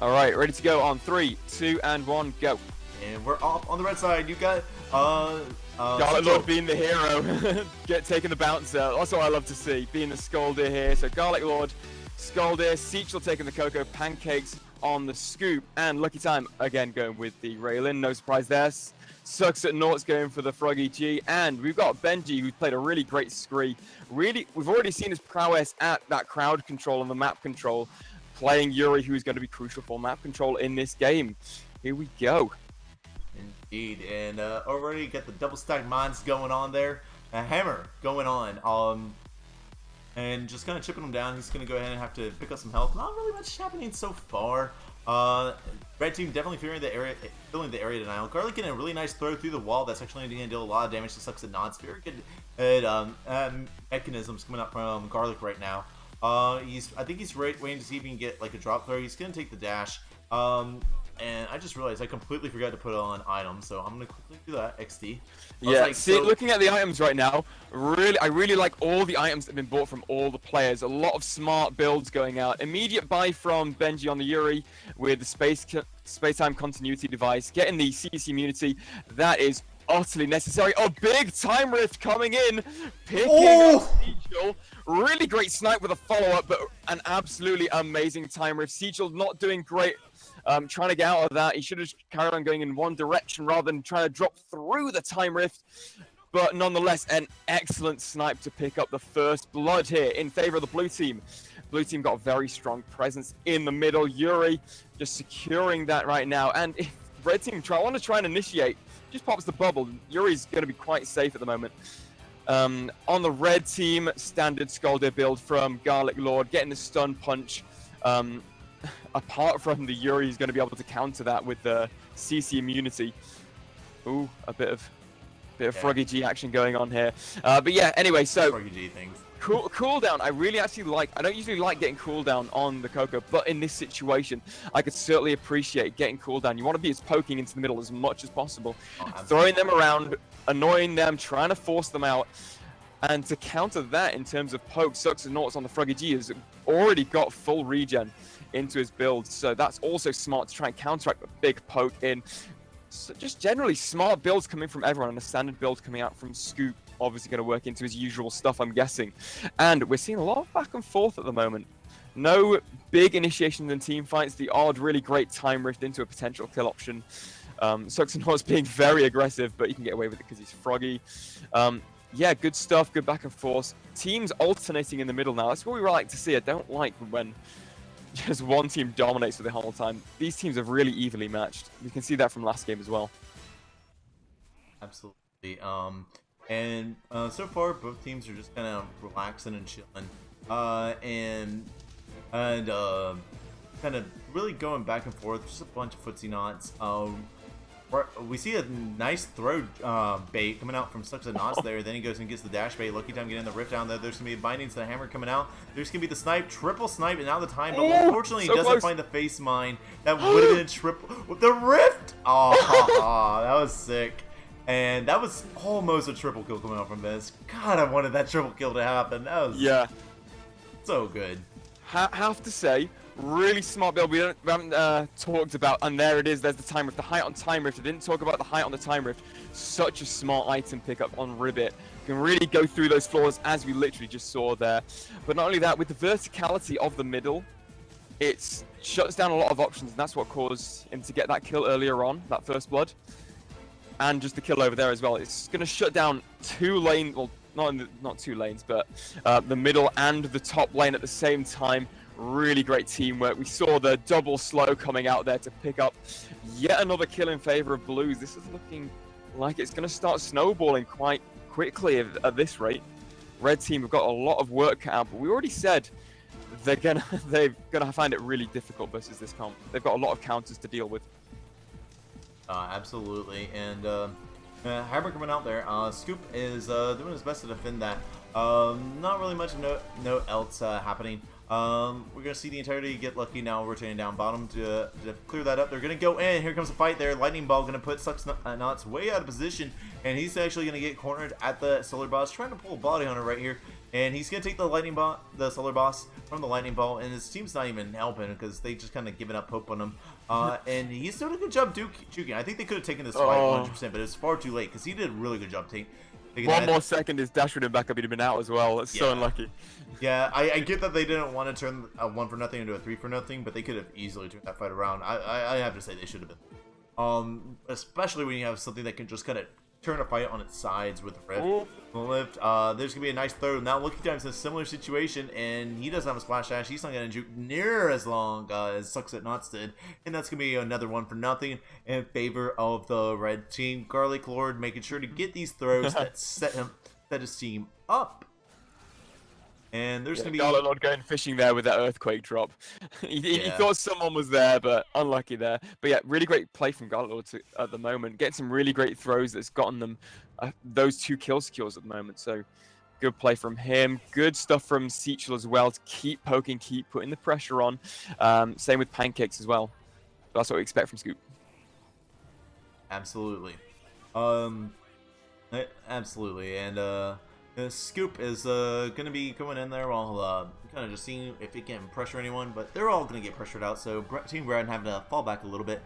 Alright, ready to go on 3, 2, and 1, go. And we're off on the red side. You got Garlic Lord being the hero, taking the bouncer. That's what I love to see, being the Scolder here. So Garlic Lord, Scolder, Seachel taking the Coco, Pancakes on the Scoop, and Lucky Time again going with the Raylan. No surprise there. Sucks at Naught's going for the Froggy G, and we've got Benji, who's played a really great scree. We've already seen his prowess at that crowd control and the map control, playing Yuri, who is going to be crucial for map control in this game. Here we go. Indeed, and already got the double stack mines going on there. A hammer going on. And just kind of chipping him down. He's going to go ahead and have to pick up some health. Not really much happening so far. Red team definitely filling the area denial. Garlic getting a really nice throw through the wall. That's actually going to deal a lot of damage to Sucks and Nots. Very good mechanisms coming up from Garlic right now. I think he's waiting to see if he can get like a drop throw. He's going to take the dash. And I just realized I completely forgot to put on items, so I'm gonna quickly do that. XD. Yeah, like, see, looking at the items right now, I really like all the items that have been bought from all the players. A lot of smart builds going out. Immediate buy from Benji on the Yuri with the space-time continuity device, getting the CC immunity. That is utterly necessary. Oh, big time rift coming in, picking up Siegel. Really great snipe with a follow-up, but an absolutely amazing time rift. Siegel not doing great. Trying to get out of that. He should have carried on going in one direction rather than trying to drop through the time rift. But nonetheless, an excellent snipe to pick up the first blood here in favor of the blue team. Blue team got a very strong presence in the middle. Yuri just securing that right now. And if red team want to try and initiate, just pops the bubble. Yuri's going to be quite safe at the moment. On the red team, standard Skaldir build from Garlic Lord, getting the stun punch. Apart from the Yuri, he's going to be able to counter that with the CC immunity. Ooh, a bit of Froggy G action going on here. But yeah, anyway, so Froggy G things. Cooldown, I really actually like. I don't usually like getting cooldown on the Coco, but in this situation, I could certainly appreciate getting cooldown. You want to be as poking into the middle as much as possible, throwing them around, annoying them, trying to force them out. And to counter that in terms of poke, Sucks and Noughts on the Froggy G has already got full regen into his build, so that's also smart to try and counteract the big poke in. So just generally smart builds coming from everyone, and a standard build coming out from Scoop, obviously going to work into his usual stuff, I'm guessing. And we're seeing a lot of back and forth at the moment. No big initiations and team fights, the odd really great time rift into a potential kill option. Sucks and Noughts being very aggressive, but he can get away with it because he's Froggy. Yeah, good stuff, good back and forth. Teams alternating in the middle now. That's what we like to see. I don't like when just one team dominates for the whole time. These teams are really evenly matched. We can see that from last game as well. Absolutely. So far both teams are just kind of relaxing and chilling, and kind of really going back and forth. Just a bunch of footsie knots. We see a nice throw bait coming out from Sucks and Knots there. Then he goes and gets the dash bait. Lucky time getting the rift down there. There's going to be bindings to the hammer coming out. There's going to be the snipe, triple snipe, and now the time. But unfortunately, he doesn't find the face mine. That would have been a triple. With the rift! Oh, that was sick. And that was almost a triple kill coming out from this. God, I wanted that triple kill to happen. That was so good. Have to say, really smart build. We haven't talked about, and there it is. There's the time rift, the height on time rift. I didn't talk about the height on the time rift. Such a smart item pickup on Ribbit. You can really go through those floors as we literally just saw there. But not only that, with the verticality of the middle, it shuts down a lot of options, and that's what caused him to get that kill earlier on, that first blood, and just the kill over there as well. It's going to shut down two lanes, well, not two lanes, but the middle and the top lane at the same time. Really great teamwork. We saw the double slow coming out there to pick up yet another kill in favor of Blues. This is looking like it's going to start snowballing quite quickly at this rate. Red team have got a lot of work cut out, but we already said they're gonna find it really difficult versus this comp. They've got a lot of counters to deal with. Absolutely, and Hammer coming out there. Scoop is doing his best to defend that. Not really much no else happening. We're gonna see the entirety get lucky now, rotating down bottom to clear that up. They're gonna go in. Here comes a fight there. Lightning ball gonna put Sucks Knots way out of position, and he's actually gonna get cornered at the solar boss, trying to pull a body hunter right here. And he's gonna take the solar boss from the lightning ball, and his team's not even helping because they just kind of given up hope on him. And he's doing a good job juking. I think they could have taken this fight 100%, but it's far too late because he did a really good job taking. One more second, his dash would have back up, he'd have been out as well. That's so unlucky. Yeah, I get that they didn't want to turn a 1 for nothing into a 3 for nothing, but they could have easily turned that fight around. I have to say they should have been. Especially when you have something that can just kind of turn a fight on its sides with the lift. There's gonna be a nice throw. Now Lucky Time's in a similar situation, and he doesn't have a splash dash. He's not gonna juke near as long as Sucks at Knots did, and that's gonna be another 1 for nothing in favor of the red team. Garlic Lord making sure to get these throws that set his team up. And there's going to be... Garlic Lord going fishing there with that earthquake drop. He thought someone was there, but unlucky there. But yeah, really great play from Garlic Lord at the moment. Getting some really great throws that's gotten them those 2 kill secures at the moment. So good play from him. Good stuff from Seachel as well to keep poking, keep putting the pressure on. Same with Pancakes as well. That's what we expect from Scoop. Absolutely. Absolutely. And Scoop is going to be going in there while kind of just seeing if he can pressure anyone, but they're all going to get pressured out, so Team Brad having to fall back a little bit.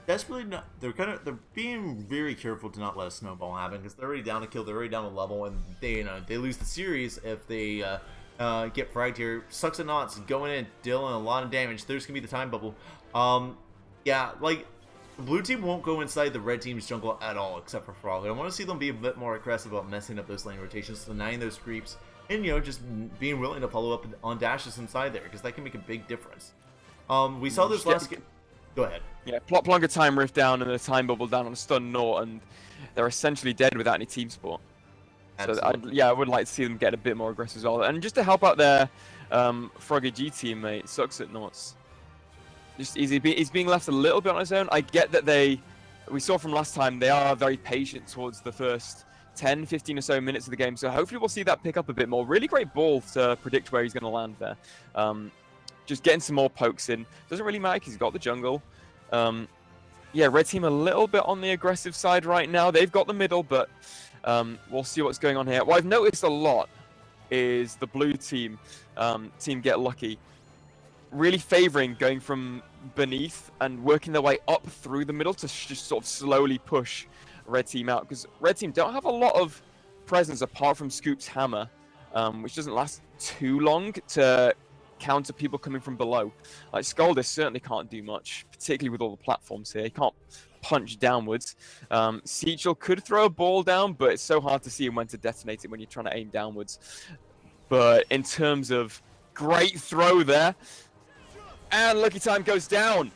That's really not... They're being very careful to not let a snowball happen, because they're already down a kill, they're already down a level, and they lose the series if they get fragged here. Awesomenauts going in, dealing a lot of damage. There's going to be the time bubble. Yeah, like... The blue team won't go inside the red team's jungle at all, except for Frog. I want to see them be a bit more aggressive about messing up those lane rotations, denying those creeps, and, just being willing to follow up on dashes inside there, because that can make a big difference. We saw this last game. Go ahead. Yeah, Plunker time rift down and the time bubble down on a stun Nort, and they're essentially dead without any team support. Absolutely. So, I would like to see them get a bit more aggressive as well. And just to help out their Froggy G teammate, Awesomenauts. He's being left a little bit on his own. I get that we saw from last time, they are very patient towards the first 10, 15 or so minutes of the game. So hopefully we'll see that pick up a bit more. Really great ball to predict where he's going to land there. Just getting some more pokes in. Doesn't really matter because he's got the jungle. Yeah, red team a little bit on the aggressive side right now. They've got the middle, but we'll see what's going on here. What I've noticed a lot is the blue team, Team Get Lucky, really favoring going from beneath and working their way up through the middle to just sort of slowly push red team out, because red team don't have a lot of presence apart from Scoop's hammer, which doesn't last too long to counter people coming from below. Like Scoldus certainly can't do much, particularly with all the platforms here. He can't punch downwards. Seachel could throw a ball down, but it's so hard to see when to detonate it when you're trying to aim downwards. But in terms of great throw there, and Lucky Time goes down.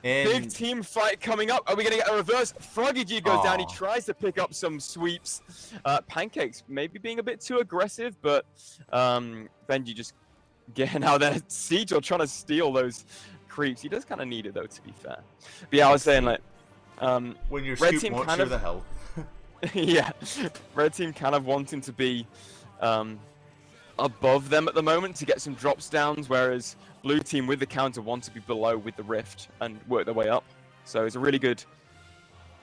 And big team fight coming up. Are we going to get a reverse? Froggy G goes down. He tries to pick up some sweeps. Pancakes maybe being a bit too aggressive, but Benji just getting out there. Siege or trying to steal those creeps. He does kind of need it, though, to be fair. But yeah, I was saying, like... when your red Scoop team won't kind share of, the health. Yeah. Red team kind of wanting to be above them at the moment to get some drops downs, whereas blue team with the counter want to be below with the rift and work their way up. So it's a really good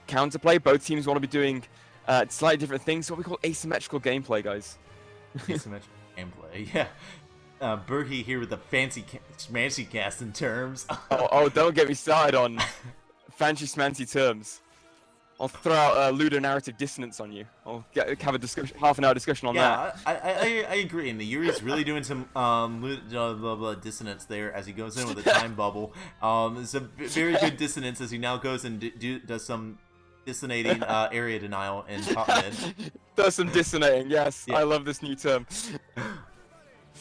counterplay. Both teams want to be doing slightly different things, what we call asymmetrical gameplay, guys. Asymmetrical gameplay, yeah. Berkey here with the fancy casting terms. oh, don't get me started on fancy schmancy terms. I'll throw out ludonarrative dissonance on you. I'll have a discussion, half-an-hour discussion on that. Yeah, I agree. And the Yuri's really doing some dissonance there as he goes in with a time bubble. It's a very good dissonance as he now goes and does some dissonating area denial in top mid. Does some dissonating, yes. Yeah. I love this new term.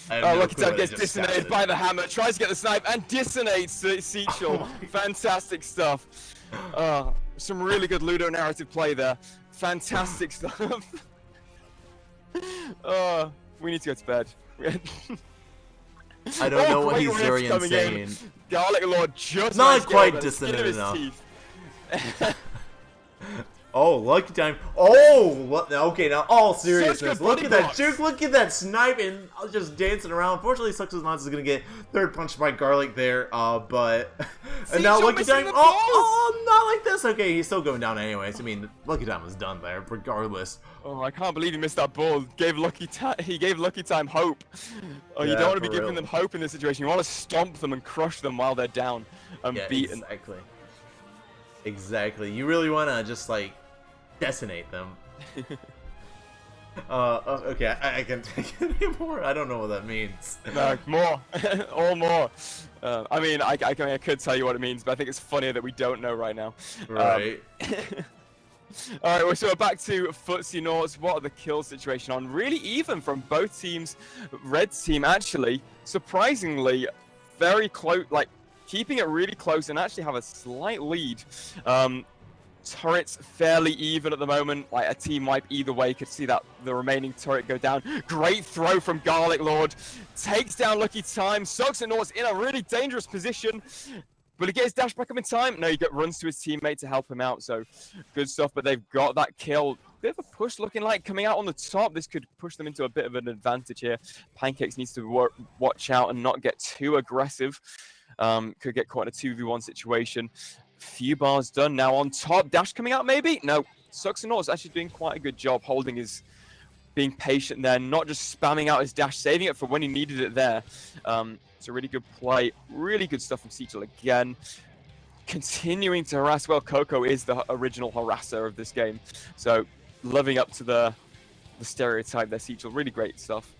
Lucky Time gets dissonated by the hammer, tries to get the snipe, and dissonates Seachel. Fantastic stuff. Some really good Ludo narrative play there. Fantastic stuff. We need to go to bed. I don't know what he's very insane. Garlic Lord just not quite dissonant enough. Oh, Lucky Time. Oh, okay, now all seriousness. Look at that juke. Look at that snipe and just dancing around. Unfortunately, Awesomenauts is going to get third punched by Garlic there, but... and now Lucky Time... Oh, not like this. Okay, he's still going down anyways. I mean, Lucky Time was done there, regardless. Oh, I can't believe he missed that ball. He gave Lucky Time hope. Oh, you don't want to be giving them hope in this situation. You want to stomp them and crush them while they're down and beaten. Exactly. You really want to just, like, decimate them. Okay, I can take any more. I don't know what that means. No, more. All more. I mean, I could tell you what it means, but I think it's funnier that we don't know right now. Right. Alright, so we're back to Footsie Nauts. What are the kill situation on? Really even from both teams. Red team, actually, surprisingly, very close, like, keeping it really close and actually have a slight lead. Turret's fairly even at the moment. Like a team wipe either way. Could see that the remaining turret go down. Great throw from Garlic Lord. Takes down Lucky Time. Awesomenauts in a really dangerous position. Will he get his dash back up in time? No, he runs to his teammate to help him out. So good stuff. But they've got that kill. Bit of a push looking like coming out on the top. This could push them into a bit of an advantage here. Pancakes needs to watch out and not get too aggressive. Could get quite a 2v1 situation. Few bars done now on top. Dash coming out maybe? No. Awesomenauts actually doing quite a good job holding his, being patient there, not just spamming out his dash, saving it for when he needed it there. It's a really good play. Really good stuff from Seagull again. Continuing to harass. Well, Coco is the original harasser of this game. So living up to the stereotype there, Seagull. Really great stuff.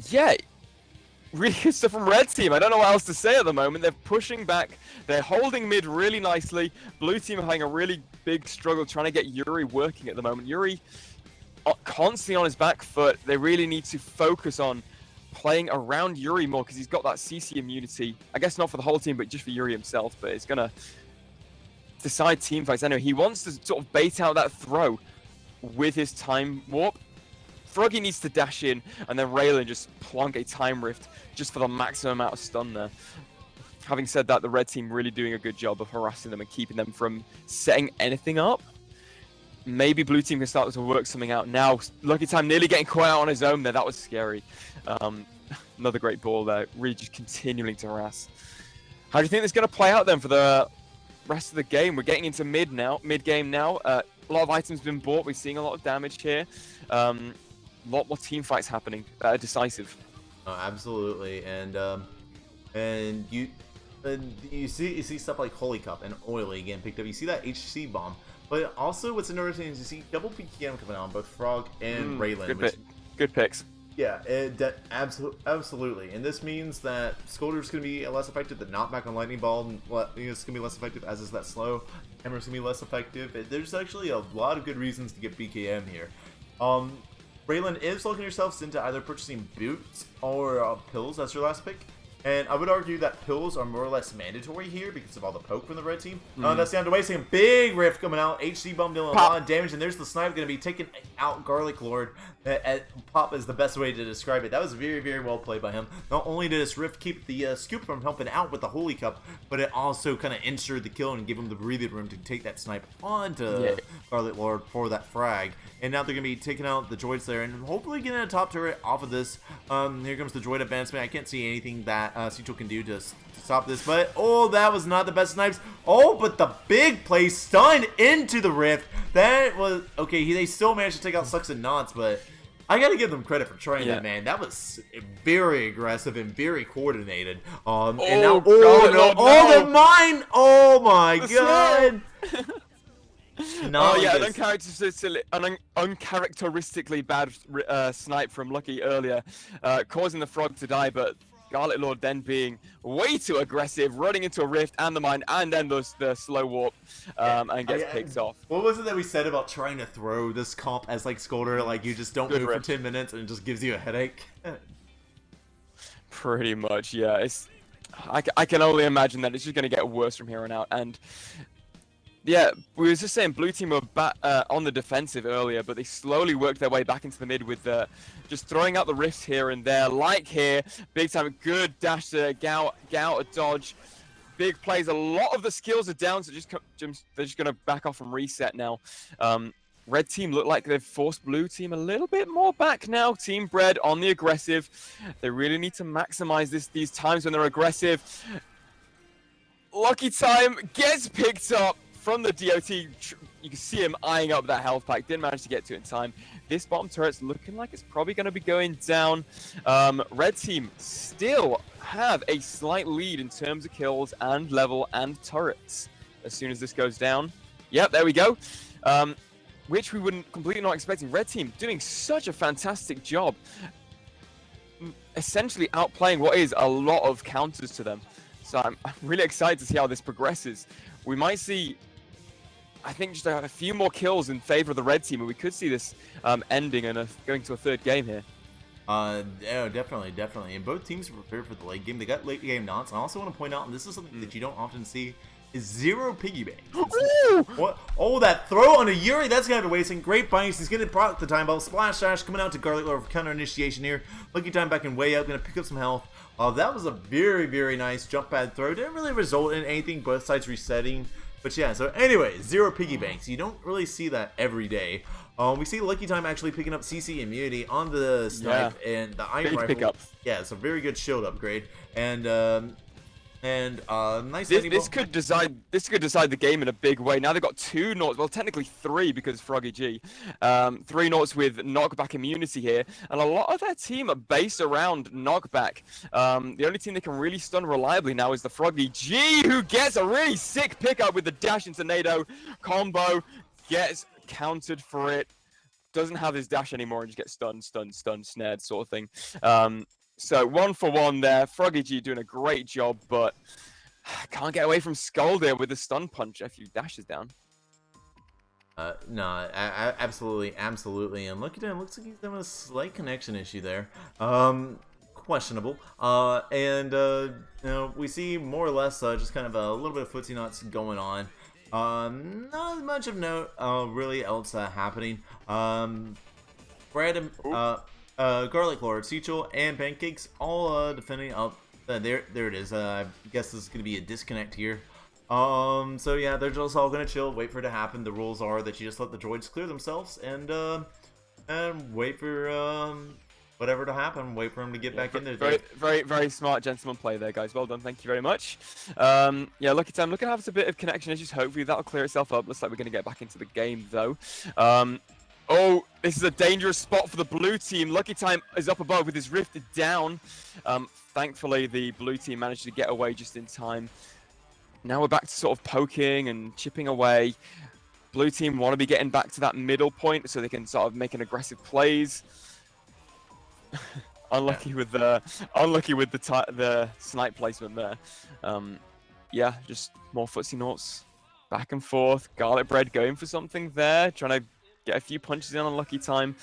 Yeah. Really good stuff from Red Team. I don't know what else to say at the moment. They're pushing back. They're holding mid really nicely. Blue Team are having a really big struggle trying to get Yuri working at the moment. Yuri constantly on his back foot. They really need to focus on playing around Yuri more because he's got that CC immunity. I guess not for the whole team, but just for Yuri himself. But it's going to decide team fights. Anyway, he wants to sort of bait out that throw with his time warp. Froggy needs to dash in, and then Raylan just plonk a time rift just for the maximum amount of stun there. Having said that, the red team really doing a good job of harassing them and keeping them from setting anything up. Maybe blue team can start to work something out now. Lucky Time nearly getting caught out on his own there. That was scary. Another great ball there. Really just continuing to harass. How do you think it's going to play out then for the rest of the game? We're getting into mid-game now. A lot of items been bought. We're seeing a lot of damage here. A lot more team fights happening that are decisive. Oh, absolutely, and you see stuff like Holy Cup and Oily getting picked up. You see that HC bomb, but also what's interesting is you see double PKM coming on both Frog and Raylan. Good picks. Yeah, absolutely, and this means that Scolder's going to be less effective. The knockback on Lightning Ball is going to be less effective, as is that slow. Hammer's going to be less effective. There's actually a lot of good reasons to get BKM here. Raylan is looking yourselves into either purchasing boots or pills as your last pick. And I would argue that pills are more or less mandatory here because of all the poke from the red team. That's down to wasting. Big rift coming out. HC bomb dealing a lot of damage. And there's the snipe going to be taking out Garlic Lord. Pop is the best way to describe it. That was very, very well played by him. Not only did this rift keep the scoop from helping out with the Holy Cup, but it also kind of ensured the kill and gave him the breathing room to take that snipe onto Garlic Lord for that frag. And now they're going to be taking out the droids there and hopefully getting a top turret off of this. Here comes the droid advancement. I can't see anything that Cicho can do to stop this, but oh, that was not the best snipes. Oh, but the big play stun into the rift. That was okay. They still managed to take out Awesomenauts, but I gotta give them credit for trying that, man. That was very aggressive and very coordinated. And now, the mine! Oh my god! An uncharacteristically bad snipe from Lucky earlier, causing the frog to die, but Garlic Lord then being way too aggressive, running into a rift and the mine, and then the slow warp, and gets picked off. What was it that we said about trying to throw this comp as like Scolder, like you just don't move for 10 minutes and it just gives you a headache? Pretty much, yeah. I can only imagine that it's just going to get worse from here on out, and yeah, we were just saying blue team were on the defensive earlier, but they slowly worked their way back into the mid with just throwing out the rifts here and there. Like here, big time, good dash to get out a dodge. Big plays, a lot of the skills are down, so they're just going to back off and reset now. Red team look like they've forced blue team a little bit more back now. Team Bread on the aggressive. They really need to maximize these times when they're aggressive. Lucky Time gets picked up from the DOT. You can see him eyeing up that health pack. Didn't manage to get to it in time. This bottom turret's looking like it's probably going to be going down. Red team still have a slight lead in terms of kills and level and turrets. As soon as this goes down. Yep, there we go. Which we wouldn't completely not expecting. Red team doing such a fantastic job. Essentially outplaying what is a lot of counters to them. So I'm really excited to see how this progresses. We might see, I think, just a few more kills in favor of the red team, and we could see this ending and going to a third game here. Yeah, definitely. And both teams are prepared for the late game. They got late game knots. I also want to point out, and this is something that you don't often see, is 0 piggy banks. What? Oh, that throw on a Yuri, that's gonna have to waste. Great bites. He's gonna proc the time belt. Splash dash coming out to Garlic Lord for counter initiation here. Lucky time back and way out, gonna pick up some health. That was a very, very nice jump pad throw. Didn't really result in anything, both sides resetting. But yeah, so anyway, 0 piggy banks. You don't really see that every day. We see Lucky Time actually picking up CC immunity on the snipe and the iron rifle. Pickup. Yeah, it's a very good shield upgrade. And nice. This could decide the game in a big way. Now they've got 2 noughts, well technically 3 because Froggy G. 3 noughts with knockback immunity here, and a lot of their team are based around knockback. The only team that can really stun reliably now is the Froggy G, who gets a really sick pickup with the dash and tornado combo, gets countered for it, doesn't have his dash anymore and just gets stunned, snared sort of thing. So 1 for 1 there. Froggy G doing a great job, but can't get away from Skulder with the stun punch a few dashes down. No, absolutely. And look at him. Looks like he's having a slight connection issue there. Questionable. You know, we see more or less just kind of a little bit of footsie knots going on. Not much of note really else happening. Brad and Garlic Lord, Seachel, and Pancakes all defending up. There it is. I guess this is gonna be a disconnect here. So yeah, they're just all gonna chill, wait for it to happen. The rules are that you just let the droids clear themselves and wait for whatever to happen. Wait for them to get back in there. Very smart gentleman play there, guys. Well done. Thank you very much. Yeah, Lucky Time looking to have a bit of connection issues. Hopefully that'll clear itself up. Looks like we're gonna get back into the game though. Oh, this is a dangerous spot for the blue team. Lucky Time is up above with his rifted down. Thankfully, the blue team managed to get away just in time. Now we're back to sort of poking and chipping away. Blue team want to be getting back to that middle point so they can sort of make an aggressive plays. Unlucky with the snipe placement there. Yeah, just more footsie noughts back and forth. Garlic Bread going for something there, trying to get a few punches in on Lucky Time.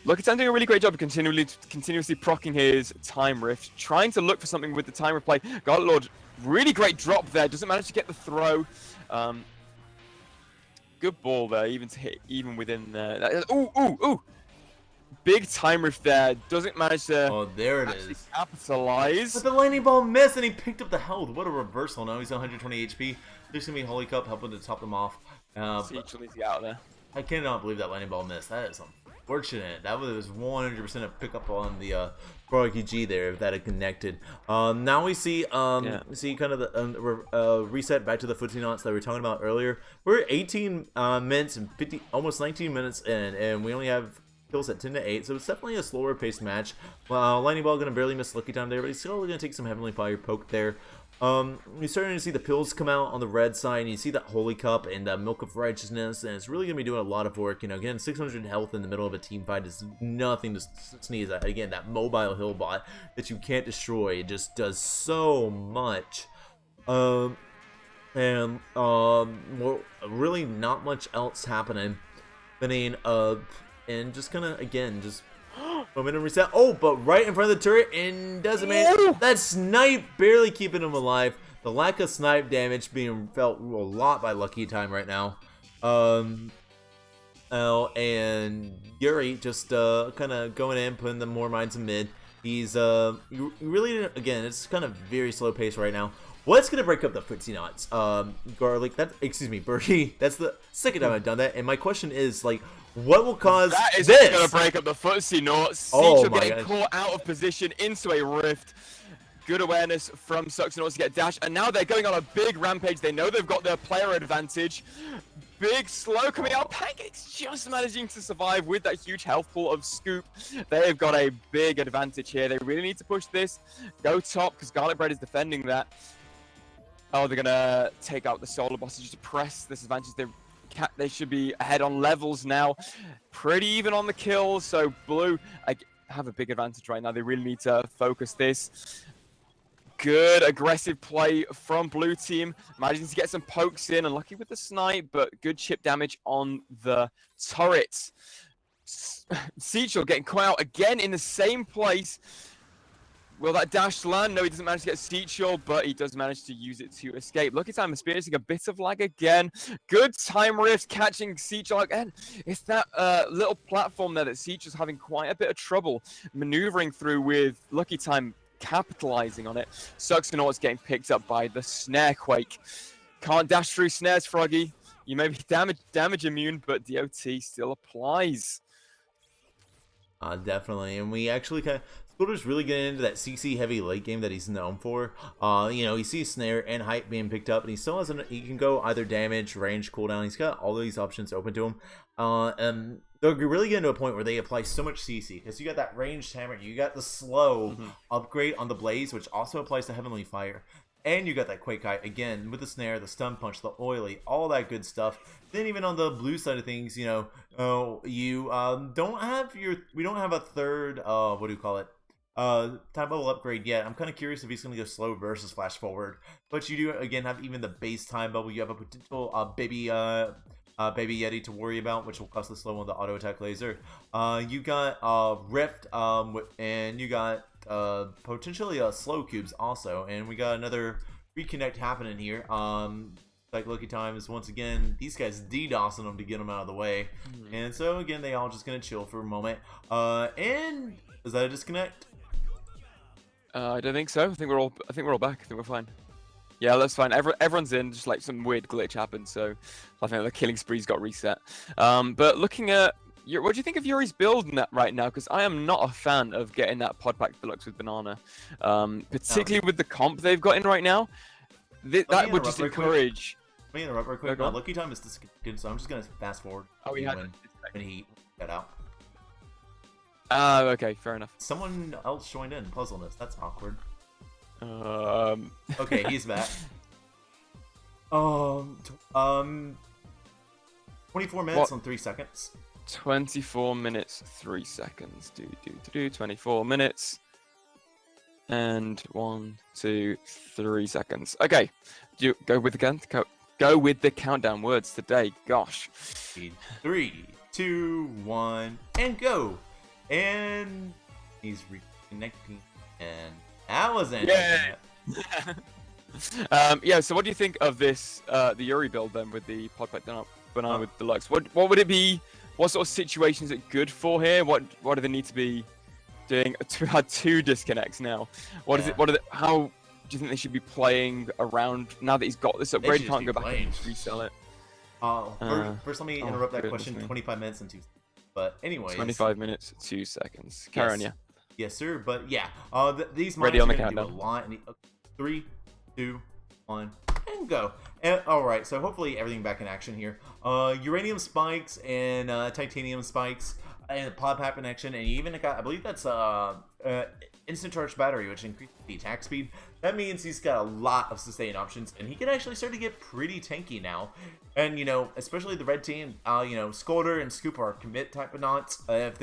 Lucky Time doing a really great job of continuously proccing his time rift, trying to look for something with the time replay. Garlic Lord, really great drop there. Doesn't manage to get the throw. Good ball there, even within there. Ooh. Big time rift there. Doesn't manage to. Oh, there it is. Capitalize. But the lightning ball missed, and he picked up the health. What a reversal! Now he's 120 HP. There's gonna be Holy Cup helping to top them off. Seachel needs to get out there. I cannot believe that lightning ball missed. That is unfortunate. That was 100% a pickup on the Froggy G there if that had connected. Now we see kind of the reset back to the footsie knots that we were talking about earlier. We're 18 minutes and almost 19 minutes in, and we only have kills at 10 to 8, so it's definitely a slower paced match. Lightning Ball gonna barely miss Lucky Time there, but he's still gonna take some Heavenly Fire poke there. You're starting to see the pills come out on the red side, and you see that Holy Cup and Milk of Righteousness, and it's really going to be doing a lot of work. You know, again, 600 health in the middle of a team fight is nothing to sneeze at. Again, that mobile hill bot that you can't destroy, it just does so much. Really not much else happening. And just kind of, again, just momentum reset. Oh, but right in front of the turret and doesn't make that snipe barely keeping him alive. The lack of snipe damage being felt a lot by Lucky Time right now. And Yuri just kind of going in, putting the more mines in mid. He's really, again, it's kind of very slow pace right now. What's gonna break up the footsie knots? Garlic, Berkey. That's the second time I've done that, and my question is, like, what will cause that is this? Gonna break up the footsie knots. Oh my getting caught out of position into a rift. Good awareness from Sucks to get dash, and now they're going on a big rampage. They know they've got their player advantage. Big slow coming out. Pancakes just managing to survive with that huge health pool of Scoop. They've got a big advantage here. They really need to push this. Go top, because Garlic Bread is defending that. Oh, they're gonna take out the solar bosses to press this advantage. They should be ahead on levels now. Pretty even on the kills. So Blue have a big advantage right now. They really need to focus this. Good aggressive play from Blue team. Managing to get some pokes in. Unlucky with the snipe, but good chip damage on the turrets. Seachel getting caught out again in the same place. Will that dash land? No, he doesn't manage to get Seachel, but he does manage to use it to escape. Lucky Time experiencing a bit of lag again. Good time rift catching Seachel again. It's that little platform there that Seachel's having quite a bit of trouble maneuvering through with Lucky Time capitalizing on it. Awesomenauts getting picked up by the Snare Quake. Can't dash through snares, Froggy. You may be damage immune, but DOT still applies. Definitely, and we actually kind of Scooter's really getting into that CC heavy late game that he's known for. You know, he sees snare and hype being picked up, and he still hasn't. He can go either damage, range, cooldown. He's got all these options open to him. And they're really getting to a point where they apply so much CC because you got that ranged hammer, you got the slow upgrade on the blaze, which also applies to heavenly fire. And you got that Quake Kite again with the snare, the stun punch, the oily, all that good stuff. Then even on the blue side of things, you know, you don't have we don't have a third what do you call it? Time bubble upgrade yet. I'm kind of curious if he's going to go slow versus flash forward. But you do again have even the base time bubble. You have a potential baby Yeti to worry about, which will cost the slow on the auto attack laser. You got Rift, and you got potentially slow cubes also, and we got another reconnect happening here. Like Lucky Time is once again these guys DDoSing them to get them out of the way, and so again they all just gonna chill for a moment. And is that a disconnect? I don't think so. I think we're all back. I think we're fine. Yeah, that's fine. Everyone's in. Just like some weird glitch happened, so I think the killing spree's got reset. But looking at what do you think of Yuri's build right now? Because I am not a fan of getting that pod pack deluxe with banana, particularly with the comp they've got in right now. That would just encourage. Let me interrupt real quick. Lucky Time is disconnected, so I'm just gonna fast forward. Oh, he had when he got out. Okay, fair enough. Someone else joined in. Puzzleness. That's awkward. Okay, he's back. 24 minutes on 3 seconds. 24 minutes, 3 seconds. 24 minutes. And 1, 2, 3 seconds. Okay, go with the countdown words today. Gosh. 3, 2, 1, and go. And he's reconnecting, and that was it. Yeah. Yeah. So, what do you think of this, the Yuri build then with the pod pack banana with deluxe? What would it be? What sort of situation is it good for here? What do they need to be doing? Had 2 disconnects now. What is it? How do you think they should be playing around now that he's got this upgrade? He can't go back and resell it. First, let me interrupt that question. 25 minutes and 2 seconds. But anyways, 25 minutes, 2 seconds. Carry on, yeah. Yes, sir. But yeah, these ready on the countdown. Do a lot. 3, 2, 1, and go. And all right, so hopefully everything back in action here. Uranium spikes and titanium spikes and pod pack connection, and you even got, I believe that's instant charge battery, which increases the attack speed. That means he's got a lot of sustain options, and he can actually start to get pretty tanky now. And you know, especially the red team, you know, Scolder and Scoop are commit type of knots. If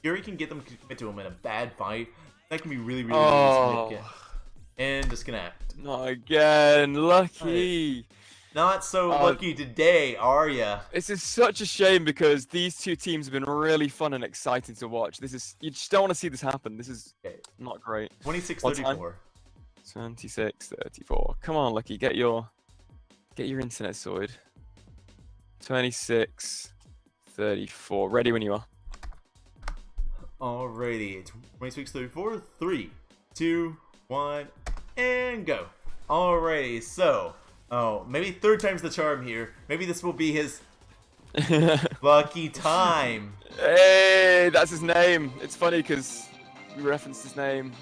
Yuri can get them to commit to him in a bad fight, that can be really, really, really significant. And disconnect. Not again, Lucky. Right. Not so lucky today, are ya? This is such a shame because these 2 teams have been really fun and exciting to watch. You just don't want to see this happen. This is not great. 26:34. 26:34. Come on, Lucky, get your internet sorted. 26:34. Ready when you are. Alrighty, 26:34. 3, 2, 1, and go. Alrighty, so. Oh, maybe 3rd time's the charm here. Maybe this will be his lucky time. Hey, that's his name. It's funny because we referenced his name.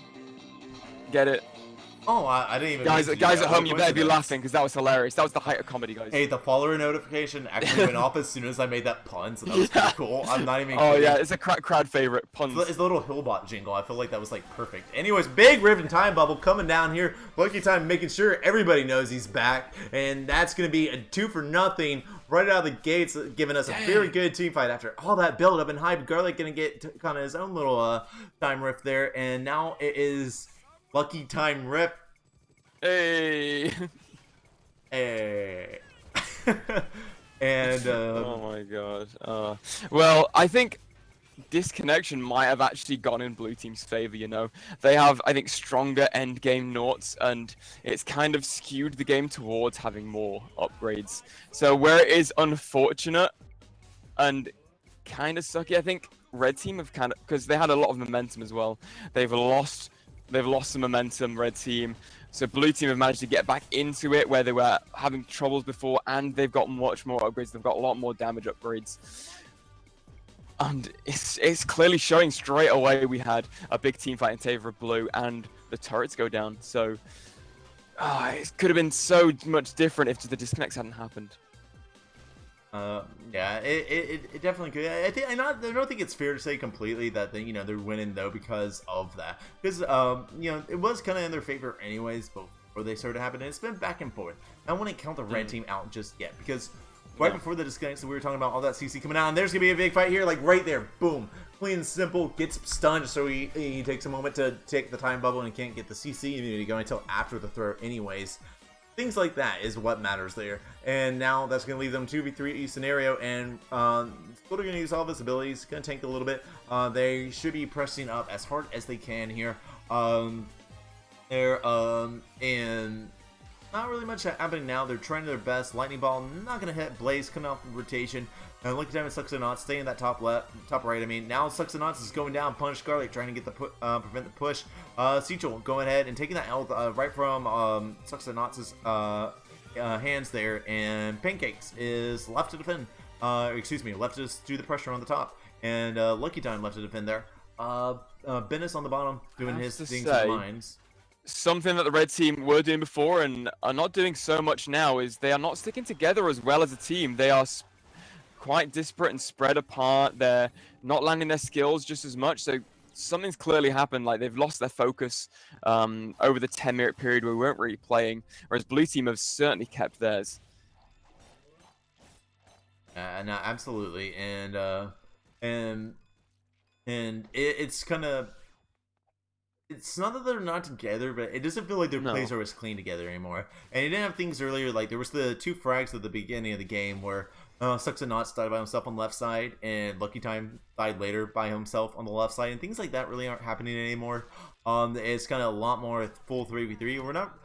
Get it? Oh, I didn't even. Guys at home, you better be laughing because that was hilarious. That was the height of comedy, guys. Hey, the follower notification actually went off as soon as I made that pun, so that was pretty cool. I'm not even. Oh yeah, it's a crowd favorite puns. It's the little Hillbot jingle. I feel like that was like perfect. Anyways, big Riven time bubble coming down here. Lucky Time making sure everybody knows he's back, and that's gonna be a 2 for nothing right out of the gates, giving us a very good team fight after all that build up and hype. Garlic gonna get kind of his own little time rift there, and now it is Lucky Time Rip. Hey. Hey. And oh my god. Well, I think disconnection might have actually gone in blue team's favor, you know. They have, I think, stronger end game noughts, and it's kind of skewed the game towards having more upgrades. So where it is unfortunate and kind of sucky, I think red team have kind of, because they had a lot of momentum as well. They've lost some momentum, red team. So blue team have managed to get back into it where they were having troubles before, and they've got much more upgrades. They've got a lot more damage upgrades. And it's clearly showing straight away. We had a big team fight in favor of blue, and the turrets go down. So it could have been so much different if the disconnects hadn't happened. Yeah, it definitely could. I don't think it's fair to say completely that they're winning though because of that. Because it was kind of in their favor anyways before they started happening. It's been back and forth. I wouldn't count the red team out just yet because right before the disconnects, we were talking about all that CC coming out, and there's gonna be a big fight here, like right there, boom, clean and simple. Gets stunned, so he takes a moment to take the time bubble and he can't get the CC immunity going until after the throw, anyways. Things like that is what matters there. And now that's going to leave them 2v3 scenario, and still going to use all of his abilities. Going to tank a little bit. They should be pressing up as hard as they can here. And not really much happening now. They're trying their best. Lightning Ball not going to hit. Blaze coming off the rotation. And look at them, Awesomenauts staying in that top right. I mean, now Awesomenauts is going down. Punish Garlic trying to get the prevent the push. Seichel going ahead and taking that health right from Awesomenauts' hands there. And Pancakes is left to defend. Left to do the pressure on the top. And Lucky Time left to defend there. Bennis on the bottom doing his things in mines. Something that the red team were doing before and are not doing so much now is they are not sticking together as well as a team. They are quite disparate and spread apart. They're not landing their skills just as much. So something's clearly happened. Like they've lost their focus over the 10-minute period where we weren't really playing, whereas blue team have certainly kept theirs. No, absolutely, and it's kind of. It's not that they're not together, but it doesn't feel like their plays are as clean together anymore. And you didn't have things earlier, like there was the 2 frags at the beginning of the game where Awesomenauts died by himself on the left side, and Lucky Time died later by himself on the left side, and things like that really aren't happening anymore. It's kind of a lot more full 3v3. We're not,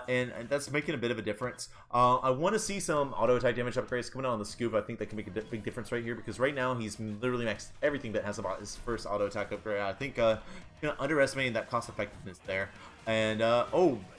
and that's making a bit of a difference. I want to see some auto attack damage upgrades coming out on the scoop. I think that can make a big difference right here because right now he's literally maxed everything that has about his first auto attack upgrade. I think underestimating that cost effectiveness there. And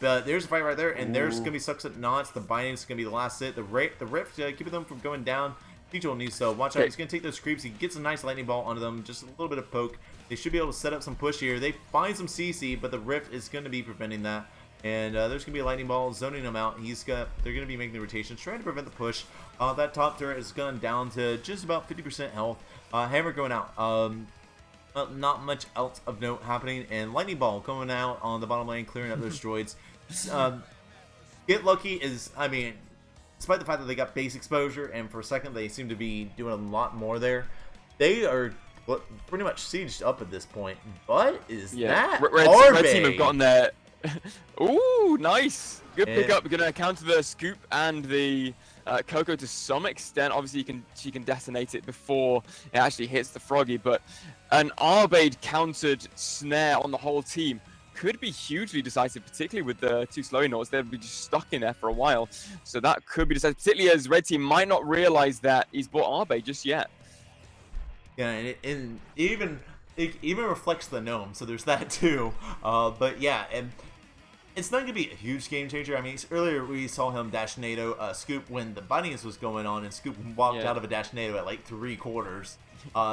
there's a fight right there, and there's gonna be Awesomenauts. The binding's gonna be the last hit. The rift keeping them from going down. Seichel needs to watch out. He's gonna take those creeps. He gets a nice lightning ball onto them, just a little bit of poke. They should be able to set up some push here. They find some CC, but the rift is gonna be preventing that. And there's gonna be a lightning ball zoning him out. They're gonna be making the rotations, trying to prevent the push. That top turret is gone down to just about 50% health. Hammer going out. Not much else of note happening, and lightning ball going out on the bottom lane, clearing up those droids. Get Lucky is, I mean, despite the fact that they got base exposure, and for a second they seem to be doing a lot more there. They are pretty much sieged up at this point. But is that red team have gotten there? Ooh, nice, good pickup. We're gonna counter the scoop and the Coco to some extent. Obviously, she can detonate it before it actually hits the Froggy, but an Arbade countered snare on the whole team could be hugely decisive, particularly with the 2 slow noughts. They'll be just stuck in there for a while, so that could be decisive, particularly as red team might not realize that he's bought Arbade just yet. Yeah, and it even reflects the gnome, so there's that too. But yeah, and it's not going to be a huge game changer. I mean, earlier we saw him dash NATO Scoop when the bunnies was going on, and Scoop walked out of a dash NATO at like 3/4.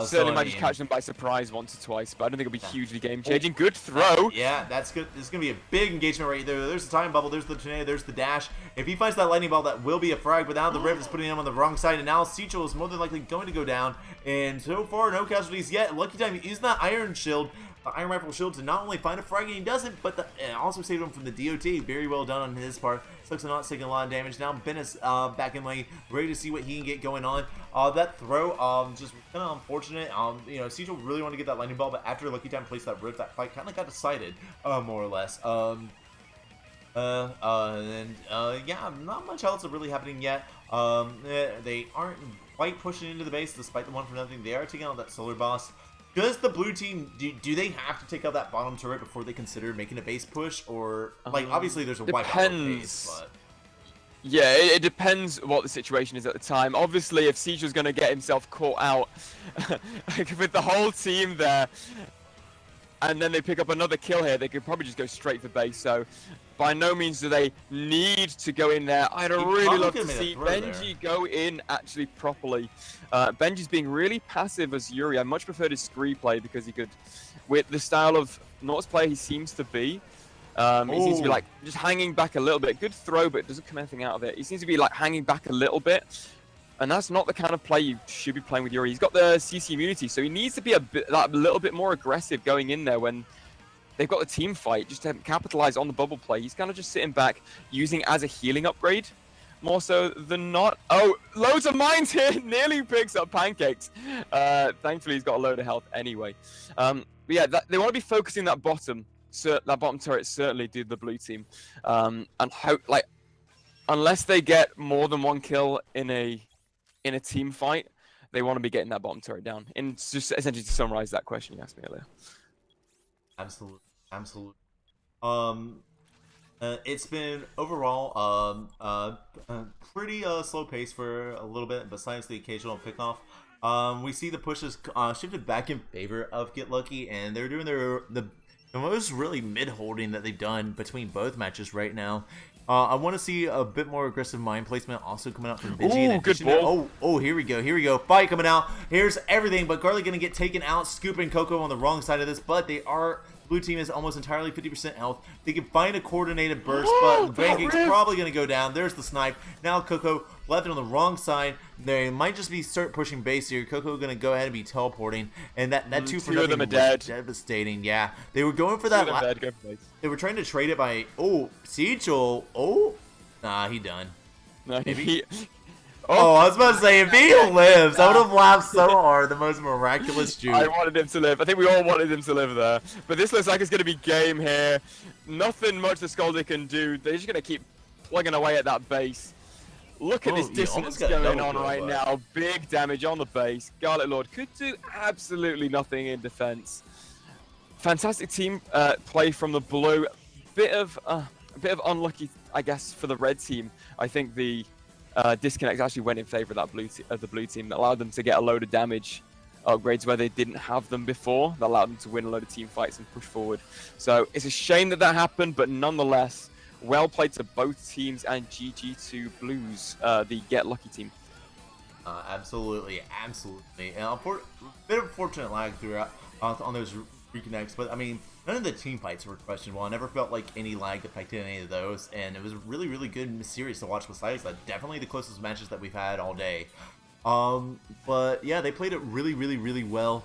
Certainly might just catch them by surprise once or twice, but I don't think it'll be hugely game changing. Good throw. Yeah, that's good. This is going to be a big engagement right there. There's the time bubble, there's the tornado, there's the dash. If he finds that lightning ball, that will be a frag, but now the rift is putting him on the wrong side, and now Seichel is more than likely going to go down. And so far, no casualties yet. Lucky Time using that iron shield. Iron Rifle shield to not only find a frag, and he doesn't, but also saved him from the DOT. Very well done on his part. Awesomenauts taking a lot of damage. Now Bennis back in lane, ready to see what he can get going on. That throw, just kind of unfortunate. Seichel really wanted to get that lightning ball, but after Lucky Time placed that rift, that fight kind of got decided, more or less. Yeah, not much else is really happening yet. They aren't quite pushing into the base, despite the 1-for-nothing. They are taking on that solar boss. Does the blue team, do they have to take out that bottom turret before they consider making a base push? Or, like, obviously there's a wipeout case, but... Yeah, it depends what the situation is at the time. Obviously, if Siege was going to get himself caught out with the whole team there, and then they pick up another kill here, they could probably just go straight for base. So by no means do they need to go in there. I'd really love to see Benji go in actually properly. Benji's being really passive as Yuri. I much preferred his Scree play because he could, with the style of Nort's player he seems to be, he seems to be like just hanging back a little bit. Good throw, but doesn't come anything out of it. He seems to be like hanging back a little bit. And that's not the kind of play you should be playing with Yuri. He's got the CC immunity, so he needs to be a little bit more aggressive going in there when they've got a team fight, just to capitalize on the bubble play. He's kind of just sitting back, using it as a healing upgrade, more so than not. Oh, loads of mines here! Nearly picks up pancakes. Thankfully, he's got a load of health anyway. But yeah, they want to be focusing that bottom turret, certainly did the blue team. And hope, like, unless they get more than one kill in a team fight, they want to be getting that bottom turret down. And just essentially to summarize that question you asked me earlier. Absolutely. It's been overall pretty slow pace for a little bit, besides the occasional pickoff. We see the pushes shifted back in favor of Get Lucky, and they're doing the most really mid-holding that they've done between both matches right now. I want to see a bit more aggressive mine placement also coming out from Benji. Ooh, good ball. Oh, here we go. Fight coming out. Here's everything, but Garlic going to get taken out. Scooping Coco on the wrong side of this, but blue team is almost entirely 50% health. They can find a coordinated burst, but Vangeek's probably going to go down. There's the snipe. Now Coco left it on the wrong side. They might just be start pushing base here. Coco going to go ahead and be teleporting, and that two for nothing was devastating. Yeah, they were going for that. They were trying to trade it by Siege. Nah, he done. No, maybe. I was about to say, if he lives, I would have laughed so hard. The most miraculous juke. I wanted him to live. I think we all wanted him to live there. But this looks like it's going to be game here. Nothing much the Skaldi can do. They're just going to keep plugging away at that base. Look at this dissonance going on right now. Big damage on the base. Garlic Lord could do absolutely nothing in defense. Fantastic team play from the blue. Bit of unlucky, I guess, for the red team. I think the disconnect actually went in favor of the blue team. That allowed them to get a load of damage upgrades where they didn't have them before. That allowed them to win a load of team fights and push forward. So it's a shame that happened, but nonetheless, well played to both teams, and GG to Blues, the Get Lucky team. Absolutely. And a bit of unfortunate lag throughout on those reconnects, but I mean, none of the team fights were questionable. I never felt like any lag affected any of those, and it was really, really good series to watch besides that. Definitely the closest matches that we've had all day. But yeah, they played it really, really, really well.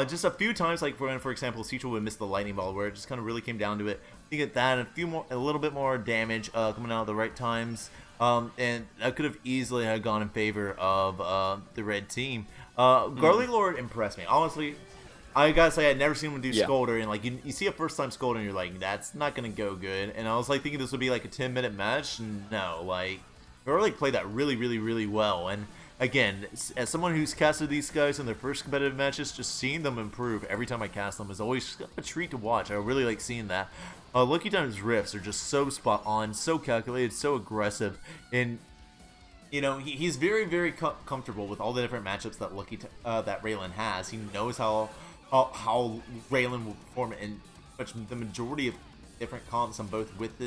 Just a few times, like for example, Citro would miss the lightning ball, where it just kind of really came down to it. You get that, and a little bit more damage coming out at the right times, and that could have easily gone in favor of the red team. Garlic Lord impressed me, honestly. I gotta say, I'd never seen him do Scolder, and like you see a first time Scolder, and you're like, that's not gonna go good. And I was like thinking this would be like a 10-minute match. No, like Garlic played that really, really, really well. And again, as someone who's casted these guys in their first competitive matches, just seeing them improve every time I cast them is always a treat to watch. I really like seeing that. Lucky Time's riffs are just so spot on, so calculated, so aggressive, and you know he's very, very comfortable with all the different matchups that that Raylan has. He knows how Raylan will perform in the majority of different comps on both with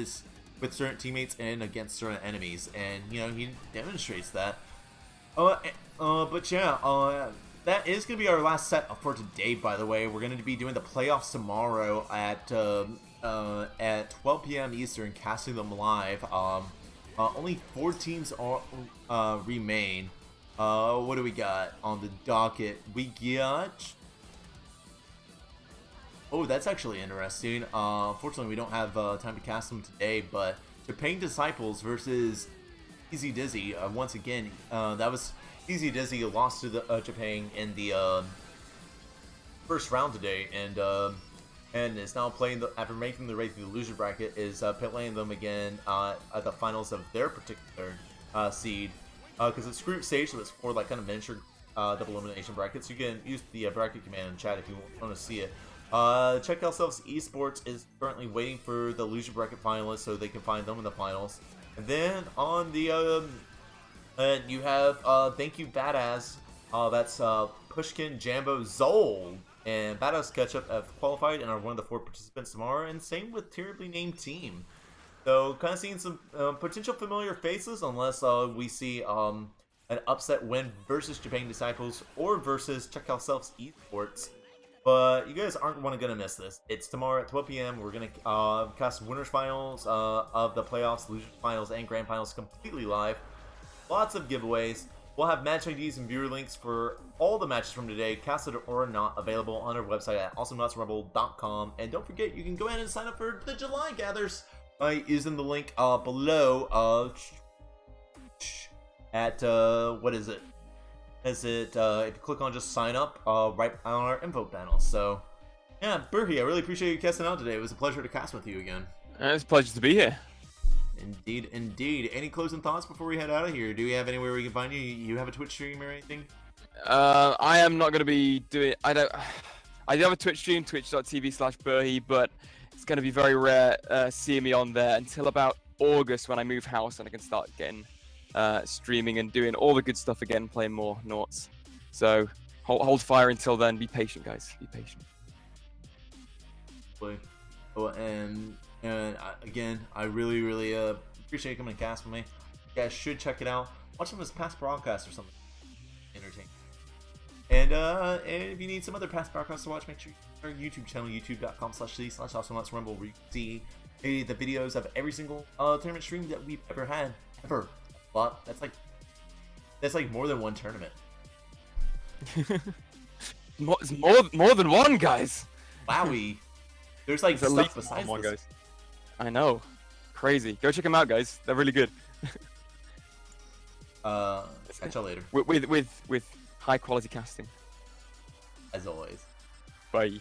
certain teammates and against certain enemies, and you know he demonstrates that. But yeah, that is going to be our last set for today, by the way. We're going to be doing the playoffs tomorrow at 12 p.m. Eastern, casting them live. Only 4 teams remain. What do we got on the docket? We got... Oh, that's actually interesting. Unfortunately, we don't have time to cast them today, but Japan Disciples versus Easy Dizzy. Once again, that was Easy Dizzy lost to the Japan in the first round today, and is now playing after making the way through the loser bracket, is playing them again at the finals of their particular seed. Because it's group stage, so it's for like kind of miniature double elimination brackets. You can use the bracket command in chat if you want to see it. Check Ourselves Esports is currently waiting for the loser bracket finalists so they can find them in the finals. And then on the you have Thank You Badass. That's Pushkin, Jambo, Zol, and Badass Ketchup have qualified and are one of the 4 participants tomorrow. And same with Terribly Named Team. So kind of seeing some potential familiar faces, unless we see an upset win versus Japan Disciples or versus Check Ourselves Esports. But you guys aren't going to miss this. It's tomorrow at 12 p.m. We're going to cast winners finals of the playoffs, losers finals, and grand finals completely live. Lots of giveaways. We'll have match IDs and viewer links for all the matches from today, casted or not, available on our website at awesomenautsrumble.com. And don't forget, you can go ahead and sign up for the July Gathers by using the link below at, what is it? Is it, if you click on just sign up, right on our info panel. So, yeah, Berhe, I really appreciate you casting out today. It was a pleasure to cast with you again. It's a pleasure to be here. Indeed, indeed. Any closing thoughts before we head out of here? Do we have anywhere we can find you? You have a Twitch stream or anything? I am not going to be doing... I do have a Twitch stream, twitch.tv/Berhe, but it's going to be very rare seeing me on there until about August when I move house and I can start getting streaming and doing all the good stuff again, playing more Nauts. So hold fire until then. Be patient, guys. Be patient. Oh, and again, I really appreciate you coming and cast with me. You guys should check it out. Watch some of his past broadcasts or something. Entertaining. And if you need some other past broadcasts to watch, make sure you our YouTube channel, youtube.com/c/Awesomenauts Rumble, where you can see the videos of every single tournament stream that we've ever had. Ever. But that's like more than one tournament. It's more than one, guys. Wowie. There's like stuff besides one, this. guys. I know. Crazy. Go check them out, guys. They're really good. Catch you later. With high quality casting. As always. Bye.